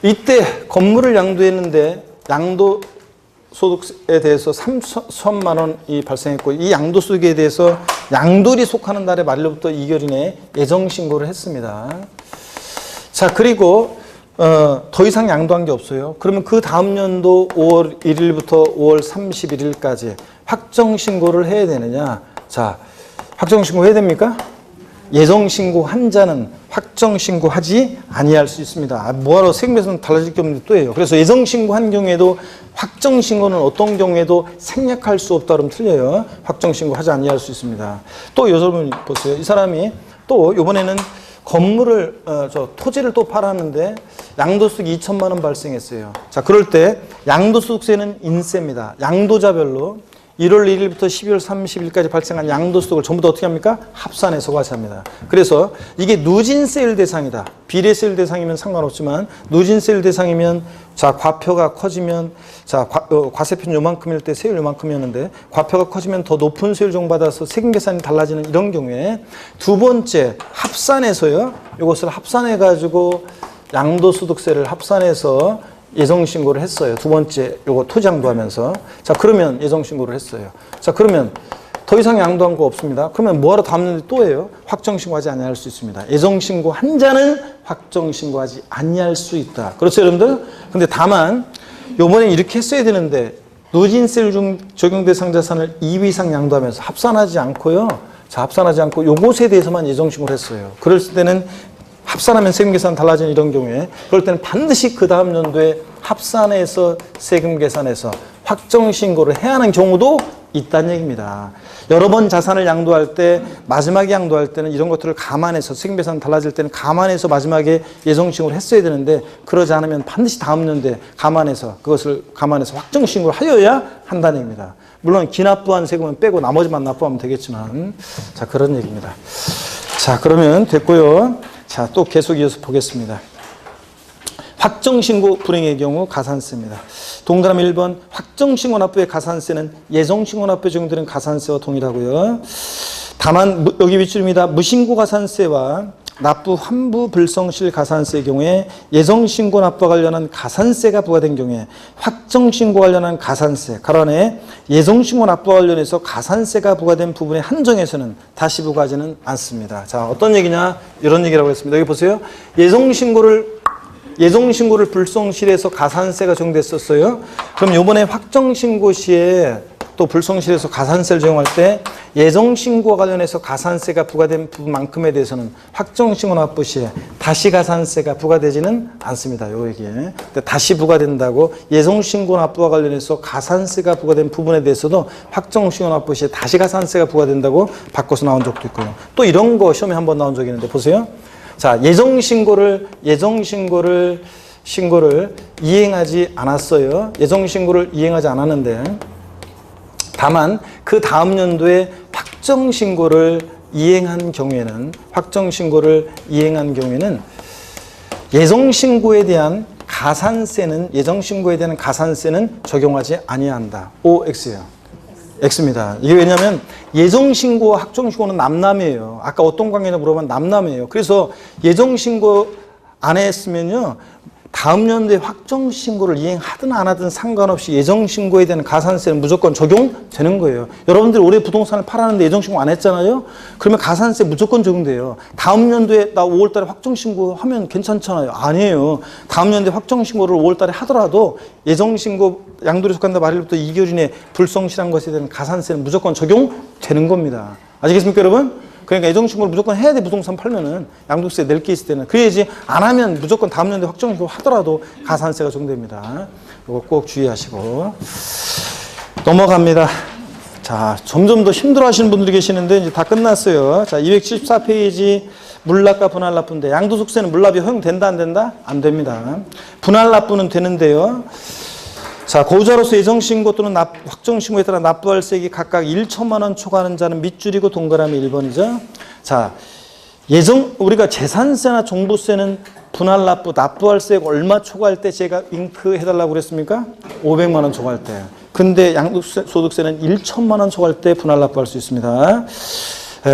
이때 건물을 양도했는데 양도소득에 대해서 3천만 원이 발생했고 이 양도소득에 대해서 양도일이 속하는 날의 말로부터 2개월 이내에 예정신고를 했습니다. 자, 그리고 더 이상 양도한 게 없어요. 그러면 그 다음 연도 5월 1일부터 5월 31일까지 확정신고를 해야 되느냐? 자, 확정신고 해야 됩니까? 예정신고 한 자는 확정신고하지 아니할 수 있습니다. 뭐하러 세금에서는 달라질 게 없는데 또 해요. 그래서 예정신고 한 경우에도 확정신고는 어떤 경우에도 생략할 수 없다 그러면 틀려요. 확정신고하지 아니할 수 있습니다. 또 여러분 보세요. 이 사람이 또 이번에는 건물을 토지를 또 팔았는데 양도소득 2천만 원 발생했어요. 자, 그럴 때 양도소득세는 인세입니다. 양도자별로 1월 1일부터 12월 30일까지 발생한 양도소득을 전부 다 어떻게 합니까? 합산해서 과세합니다. 그래서 이게 누진세율 대상이다. 비례세율 대상이면 상관없지만 누진세율 대상이면 자, 과표가 커지면 자, 과세표는 요만큼일 때 세율 요만큼이었는데 과표가 커지면 더 높은 세율 적용받아서 세금 계산이 달라지는 이런 경우에 두 번째 합산해서요. 이것을 합산해 가지고 양도소득세를 합산해서 예정신고를 했어요. 두 번째 요거 토지 양도하면서. 자, 그러면 예정신고를 했어요. 자, 그러면 더 이상 양도한 거 없습니다. 그러면 뭐하러 다음 년에 또 해요? 확정신고하지 아니할 수 있습니다. 예정신고 한 자는 확정신고하지 아니할 수 있다. 그렇죠, 여러분들? 근데 다만 요번에 이렇게 했어야 되는데 누진세율 적용 대상 자산을 2회 이상 양도하면서 합산하지 않고요. 자, 합산하지 않고 요것에 대해서만 예정신고를 했어요. 그럴 때는 합산하면 세금 계산 달라지는 이런 경우에 그럴 때는 반드시 그 다음 연도에 합산해서 세금 계산해서 확정신고를 해야 하는 경우도 있다는 얘기입니다. 여러 번 자산을 양도할 때 마지막에 양도할 때는 이런 것들을 감안해서 세금 계산 달라질 때는 감안해서 마지막에 예정신고를 했어야 되는데 그러지 않으면 반드시 다음 연도에 그것을 감안해서 확정신고를 하여야 한다는 얘기입니다. 물론 기납부한 세금은 빼고 나머지만 납부하면 되겠지만 자, 그런 얘기입니다. 자, 그러면 됐고요. 자, 또 계속 이어서 보겠습니다. 확정신고 불행의 경우 가산세입니다. 동그라미 1번 확정신고 납부의 가산세는 예정신고 납부에 적용되는 가산세와 동일하고요. 다만 여기 밑줄입니다. 무신고 가산세와 납부 환부 불성실 가산세의 경우에 예정신고 납부와 관련한 가산세가 부과된 경우에 확정신고 관련한 가산세 가로 안에 예정신고 납부와 관련해서 가산세가 부과된 부분에 한정해서는 다시 부과하지는 않습니다. 자, 어떤 얘기냐? 이런 얘기라고 했습니다. 여기 보세요. 예정신고를 불성실해서 가산세가 적용됐었어요. 그럼 이번에 확정신고 시에 또 불성실해서 가산세를 적용할 때 예정신고와 관련해서 가산세가 부과된 부분만큼에 대해서는 확정신고 납부 시에 다시 가산세가 부과되지는 않습니다. 요 얘기에. 다시 부과된다고 예정신고 납부와 관련해서 가산세가 부과된 부분에 대해서도 확정신고 납부 시에 다시 가산세가 부과된다고 바꿔서 나온 적도 있고요. 또 이런 거 시험에 한번 나온 적이 있는데 보세요. 자, 예정신고를 이행하지 않았어요. 예정신고를 이행하지 않았는데 다만 그 다음 연도에 확정신고를 이행한 경우에는 예정신고에 대한 가산세는 적용하지 아니한다. OX예요. X입니다. 이게 왜냐하면 예정신고와 확정신고는 남남이에요. 아까 어떤 관계냐 물어보면 남남이에요. 그래서 예정신고 안 했으면요. 다음 연도에 확정신고를 이행하든 안 하든 상관없이 예정신고에 대한 가산세는 무조건 적용되는 거예요. 여러분들 올해 부동산을 팔았는데 예정신고 안 했잖아요. 그러면 가산세 무조건 적용돼요. 다음 연도에 나 5월 달에 확정신고 하면 괜찮잖아요. 아니에요. 다음 연도에 확정신고를 5월 달에 하더라도 예정신고 양도에 속한다 말일부터 2개월 이내에 불성실한 것에 대한 가산세는 무조건 적용되는 겁니다. 아시겠습니까, 여러분? 그러니까 예정신고를 무조건 해야 돼. 부동산 팔면은 양도세 낼 게 있을 때는. 그래야지 안 하면 무조건 다음 년도에 확정신고 하더라도 가산세가 적용됩니다. 이거 꼭 주의하시고 넘어갑니다. 자, 점점 더 힘들어 하시는 분들이 계시는데 이제 다 끝났어요. 자, 274페이지 물납과 분할납부인데 양도소득세는 물납이 허용된다 안 된다? 안 됩니다. 분할납부는 되는데요. 자, 고자로서 예정신고 또는 확정신고에 따라 납부할 세액이 각각 1천만 원 초과하는 자는 밑줄이고 동그라미 1번이죠. 자, 우리가 재산세나 종부세는 분할납부, 납부할 세액 얼마 초과할 때 제가 윙크 해달라고 그랬습니까? 500만 원 초과할 때. 근데 양도소득세는 1천만 원 초과할 때 분할납부할 수 있습니다.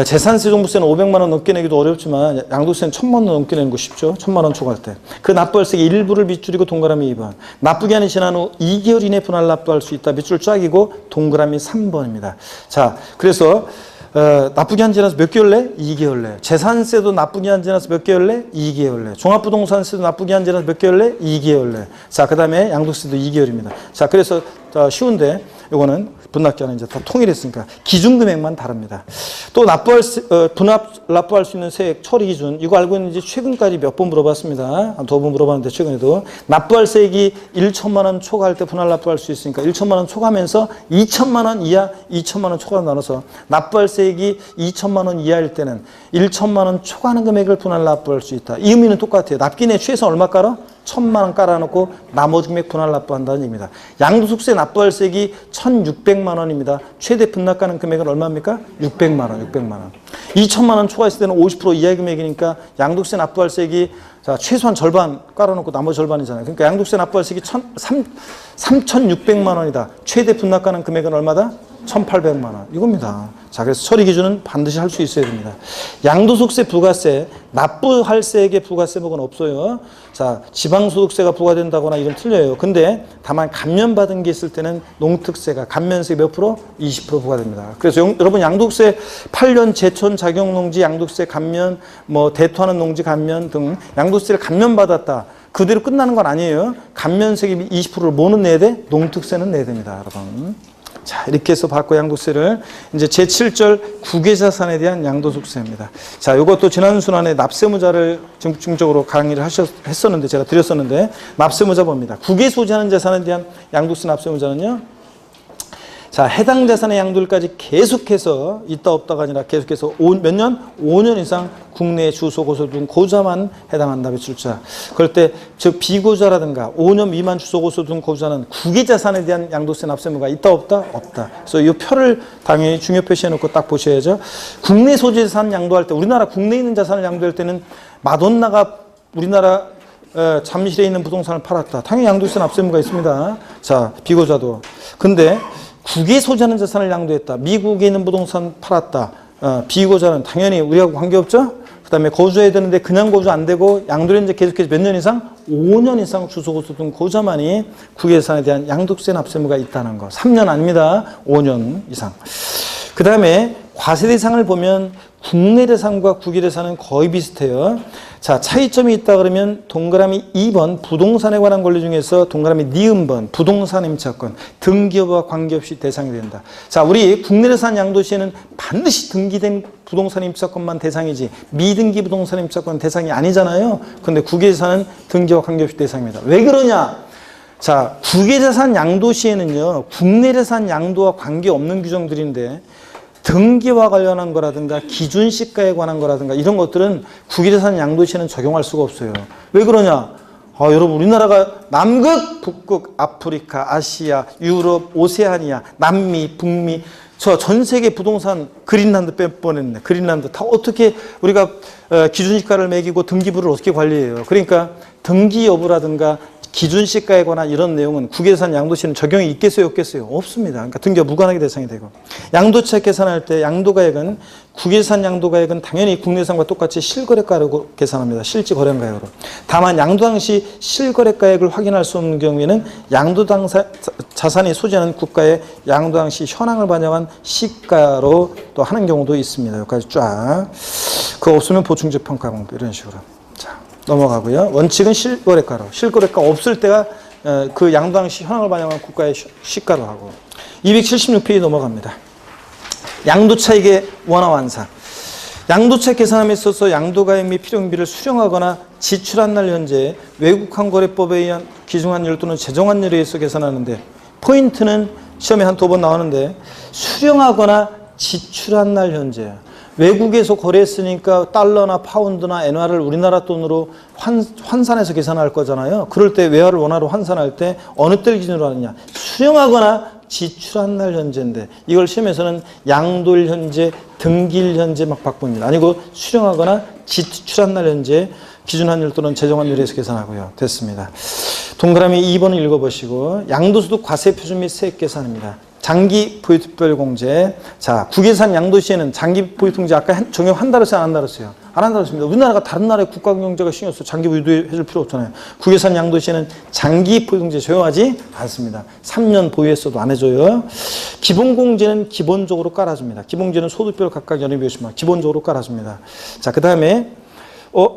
재산세, 종부세는 500만 원 넘게 내기도 어렵지만 양도세는 1000만 원 넘게 내는 거 쉽죠. 1000만 원 초과할 때. 그 납부할 세액의 일부를 밑줄이고 동그라미 2번. 납부기한이 지난 후 2개월 이내 분할 납부할 수 있다. 밑줄 쫙이고 동그라미 3번입니다. 자, 그래서 납부기한 지나서 몇 개월 내? 2개월 내. 재산세도 납부기한 지나서 몇 개월 내? 2개월 내. 종합부동산세도 납부기한 지나서 몇 개월 내? 2개월 내. 자, 그 다음에 양도세도 2개월입니다. 자, 그래서 쉬운데 이거는 분납기한은 이제 다 통일했으니까 기준금액만 다릅니다. 또 납부할 수 있는 세액 처리 기준 이거 알고 있는지 최근까지 몇 번 물어봤습니다. 한 2번 물어봤는데 최근에도 납부할 세액이 1천만 원 초과할 때 분할 납부할 수 있으니까 1천만 원 초과하면서 2천만 원 이하, 2천만 원 초과 나눠서 납부할 세액이 2천만 원 이하일 때는 1천만 원 초과하는 금액을 분할 납부할 수 있다. 이 의미는 똑같아요. 납기내 최소 얼마 깔아? 1000만 원 깔아놓고 나머지 금액 분할 납부한다는 얘기입니다. 양도소득세 납부할 세액이 1600만 원입니다. 최대 분납가는 금액은 얼마입니까? 600만 원, 600만 원. 2000만 원 초과했을 때는 50% 이하의 금액이니까 양도세 납부할 세액이 자, 최소한 절반 깔아놓고 나머지 절반이잖아요. 그러니까 양도세 납부할 세액이 3600만 원이다. 최대 분납가는 금액은 얼마다? 1800만 원. 이겁니다. 자, 그래서 처리 기준은 반드시 할 수 있어야 됩니다. 양도소득세, 부가세, 납부할 세액의 부가세목은 없어요. 자, 지방소득세가 부과된다거나 이건 틀려요. 근데 다만 감면받은 게 있을 때는 농특세가 감면세 몇 프로? 20% 부과됩니다. 그래서 여러분 양도세 8년 제촌 자격농지 양도세 감면, 뭐 대토하는 농지 감면 등 양도세를 감면받았다. 그대로 끝나는 건 아니에요. 감면세액 20%를 뭐는 내야 돼? 농특세는 내야 됩니다, 여러분. 자, 이렇게 해서 받고 양도세를 이제 제7절 국외자산에 대한 양도소득세입니다. 자, 이것도 지난 순환에 납세무자를 집중적으로 강의를 했었는데 제가 드렸었는데 납세무자 봅니다. 국외 소지하는 자산에 대한 양도세 납세무자는요. 자, 해당 자산의 양도일까지 계속해서 있다 없다가 아니라 계속해서 몇 년? 5년 이상 국내 주소 고소 등 고자만 해당한다. 배출자. 그럴 때 즉 비고자라든가 5년 미만 주소 고소 등 고자는 국외 자산에 대한 양도세 납세무가 있다 없다? 없다. 그래서 이 표를 당연히 중요 표시해 놓고 딱 보셔야죠. 국내 소지 자산 양도할 때 우리나라 국내에 있는 자산을 양도할 때는 마돈나가 우리나라 잠실에 있는 부동산을 팔았다. 당연히 양도세 납세무가 있습니다. 자, 비고자도. 근데 국외 소지하는 자산을 양도했다. 미국에 있는 부동산 팔았다. 비고자는 당연히 우리하고 관계없죠? 그 다음에 거주해야 되는데 그냥 거주 안 되고 양도를 이제 계속해서 몇 년 이상? 5년 이상 주소고소 등 고자만이 국외 자산에 대한 양도세 납세무가 있다는 거. 3년 아닙니다. 5년 이상. 그 다음에 과세 대상을 보면 국내 대상과 국외 대상은 거의 비슷해요. 자, 차이점이 있다 그러면 동그라미 2번 부동산에 관한 권리 중에서 동그라미 니은번 부동산 임차권 등기여부와 관계없이 대상이 된다. 자, 우리 국내 대산 양도시에는 반드시 등기된 부동산 임차권만 대상이지 미등기 부동산 임차권 대상이 아니잖아요. 그런데 국외 대산은 등기와 관계없이 대상입니다. 왜 그러냐? 자, 국외 대산 양도시에는요. 국내 대산 양도와 관계없는 규정들인데 등기와 관련한 거라든가 기준시가에 관한 거라든가 이런 것들은 국외자산 양도시에는 적용할 수가 없어요. 왜 그러냐? 여러분 우리나라가 남극, 북극, 아프리카, 아시아, 유럽, 오세아니아, 남미, 북미 저 전 세계 부동산 그린란드 뺄 뻔했네. 그린란드 다 어떻게 우리가 기준시가를 매기고 등기부를 어떻게 관리해요? 그러니까 등기 여부라든가 기준시가에 관한 이런 내용은 국외자산 양도시에는 적용이 있겠어요, 없겠어요? 없습니다. 그러니까 등기와 무관하게 대상이 되고 양도차익 계산할 때 양도가액은 국외자산 양도가액은 당연히 국내산과 똑같이 실거래가로 계산합니다. 실지 거래가액으로. 다만 양도 당시 실거래가액을 확인할 수 없는 경우에는 양도 자산이 소지하는 국가의 양도 당시 현황을 반영한 시가로 또 하는 경우도 있습니다. 여기까지 쫙. 그거 없으면 보충적 평가 방법 이런 식으로. 넘어가고요. 원칙은 실거래가로. 실거래가 없을 때가 그 양도당시 현황을 반영한 국가의 시가로 하고. 276페이지 넘어갑니다. 양도차익의 원화 완상. 양도책 계산함에 있어서 양도가액 및 필요경비를 수령하거나 지출한 날 현재 외국환거래법에 의한 기준환율 또는 제정환율에 의해서 계산하는데, 포인트는 시험에 한 2번 나오는데 수령하거나 지출한 날 현재, 외국에서 거래했으니까 달러나 파운드나 엔화를 우리나라 돈으로 환산해서 계산할 거잖아요. 그럴 때 외화를 원화로 환산할 때 어느 때를 기준으로 하느냐, 수령하거나 지출한 날 현재인데, 이걸 시험에서는 양도일 현재, 등기일 현재 막 바꿉니다. 아니고 수령하거나 지출한 날 현재 기준환율 또는 제정환율에서 계산하고요. 됐습니다. 동그라미 2번을 읽어보시고, 양도소득 과세표준 및 세액 계산입니다. 장기 보유특별 공제. 자, 국외산 양도시에는 장기 보유통제 아까 적용한다 그랬어요, 안 한다 그랬어요? 안 한다 그랬습니다. 우리나라가 다른 나라의 국가경제가 신경 써서 장기 보유해줄 필요 없잖아요. 국외산 양도시에는 장기 보유통제 적용하지 않습니다. 3년 보유했어도 안 해줘요. 기본공제는 기본적으로 깔아줍니다. 기본공제는 소득별 각각 연회비 50만 기본적으로 깔아줍니다. 자, 그 다음에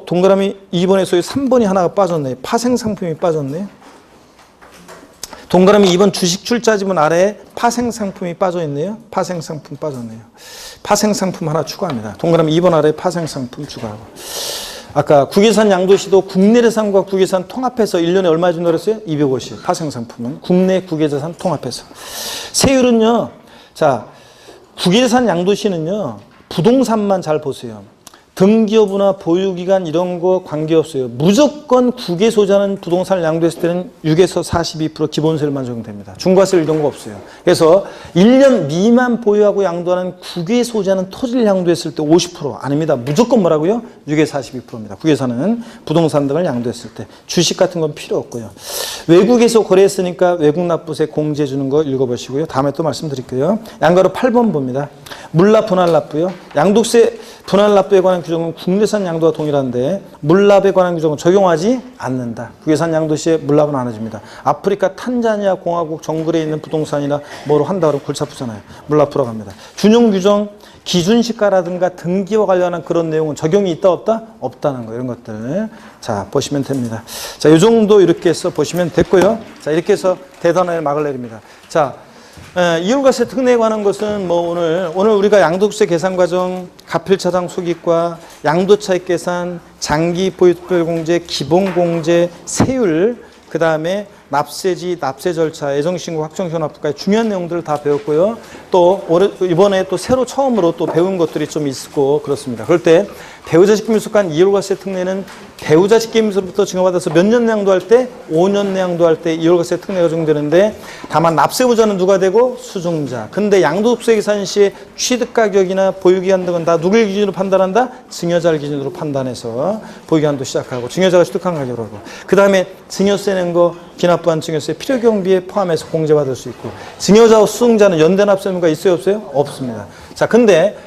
동그라미 2번에서 3번이 하나가 빠졌네. 파생상품이 빠졌네. 동그라미 2번 주식 출자 지분 아래에 파생상품이 빠져있네요. 파생상품 빠졌네요. 파생상품 하나 추가합니다. 동그라미 2번 아래에 파생상품 추가하고. 아까 국외산 양도시도 국내자산과 국외산 통합해서 1년에 얼마 준다고 그랬어요? 250. 파생상품은 국내 국외자산 통합해서. 세율은요. 자, 국외산 양도시는요. 부동산만 잘 보세요. 등기여부나 보유기간 이런 거 관계없어요. 무조건 국외 소유자는 부동산을 양도했을 때는 6에서 42% 기본세율만 적용됩니다. 중과세율 이런 거 없어요. 그래서 1년 미만 보유하고 양도하는 국외 소유자는 토지를 양도했을 때 50% 아닙니다. 무조건 뭐라고요? 6에서 42%입니다. 국외에서는 부동산 등을 양도했을 때. 주식 같은 건 필요 없고요. 외국에서 거래했으니까 외국 납부세 공제해 주는 거 읽어보시고요. 다음에 또 말씀드릴게요. 양가로 8번 봅니다. 물납 분할 납부요. 양도세 분할 납부에 관한 규정은 국내산 양도와 동일한데 물납에 관한 규정은 적용하지 않는다. 국외산 양도 시에 물납은 안 해줍니다. 아프리카 탄자니아 공화국 정글에 있는 부동산이나 뭐로 한다 그러면 골치 아프잖아요. 물납 풀어갑니다. 준용 규정, 기준시가라든가 등기와 관련한 그런 내용은 적용이 있다 없다? 없다는 거, 이런 것들 자 보시면 됩니다. 자, 이 정도 이렇게 해서 보시면 됐고요. 자, 이렇게 해서 대단하게 막을 내립니다. 자, 이율과세 특례에 관한 것은 뭐 오늘 우리가 양도세 계산 과정, 가필차당 소기과, 양도차익 계산, 장기 보유특별공제, 기본공제, 세율, 그 다음에 납세지, 납세 절차, 애정신고, 확정휴납까지 중요한 내용들을 다 배웠고요. 또 이번에 또 새로 처음으로 또 배운 것들이 좀 있고 그렇습니다. 그럴 때 배우자 직계민속한 이율과세 특례는 배우자 직계민속부터 증여받아서 몇 년 내양도할 때? 5년 내양도할 때 이율과세 특례가 적용되는데, 다만 납세부자는 누가 되고? 수증자. 근데 양도소득세 계산 시에 취득가격이나 보유기한 등은 다 누굴 기준으로 판단한다? 증여자를 기준으로 판단해서 보유기한도 시작하고 증여자가 취득한 가격으로 하고, 그 다음에 증여세 낸 거 기납부한 증여세 필요경비에 포함해서 공제받을 수 있고, 증여자와 수증자는 연대납세 의무가 있어요 없어요? 없습니다. 자, 근데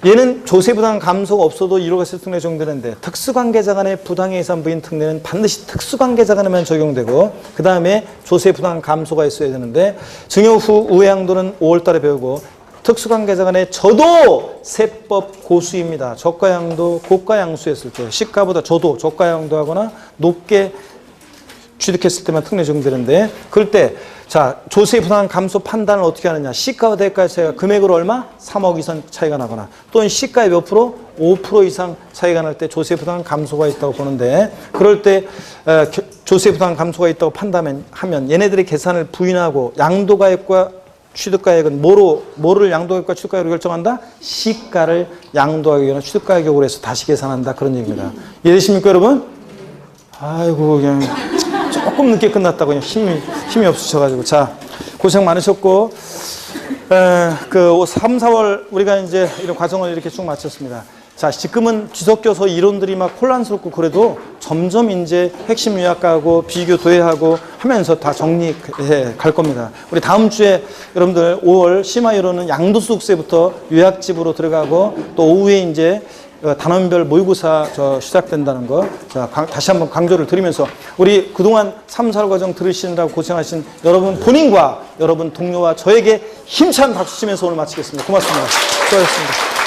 얘는 조세부당 감소가 없어도 이율과세 특례 적용되는데, 특수관계자 간의 부당해이산 부인 특례는 반드시 특수관계자 간에만 적용되고, 그 다음에 조세부당 감소가 있어야 되는데, 증여 후 우회양도는 5월 달에 배우고, 특수관계자 간의 저도 세법 고수입니다. 저가양도, 고가양수했을 때 시가보다 저가양도하거나 높게 취득했을 때만 특례 적용되는데, 그럴 때 자, 조세 부담 감소 판단을 어떻게 하느냐. 시가와 대가의 차이가 금액으로 얼마? 3억 이상 차이가 나거나, 또는 시가의 몇 프로? 5% 이상 차이가 날 때 조세 부담 감소가 있다고 보는데, 그럴 때 조세 부담 감소가 있다고 판단하면 얘네들이 계산을 부인하고, 양도가액과 취득가액은 뭐를 양도가액과 취득가액으로 결정한다? 시가를 양도가격이나 취득가격으로 해서 다시 계산한다. 그런 얘기입니다. 이해되십니까 여러분? 아이고 그냥 조금 늦게 끝났다고 그냥 힘이 없으셔가지고. 자, 고생 많으셨고, 그 3, 4월 우리가 이제 이런 과정을 이렇게 쭉 마쳤습니다. 자, 지금은 뒤섞여서 이론들이 막 혼란스럽고 그래도 점점 이제 핵심 요약하고 비교 도해하고 하면서 다 정리해 갈 겁니다. 우리 다음 주에 여러분들 5월 심화이론은 양도소득세부터 요약집으로 들어가고, 또 오후에 이제 단원별 모의고사 시작된다는 거, 자, 다시 한번 강조를 드리면서, 우리 그동안 3, 4월 과정 들으시느라고 고생하신 여러분 본인과 여러분 동료와 저에게 힘찬 박수 치면서 오늘 마치겠습니다. 고맙습니다. 수고하셨습니다.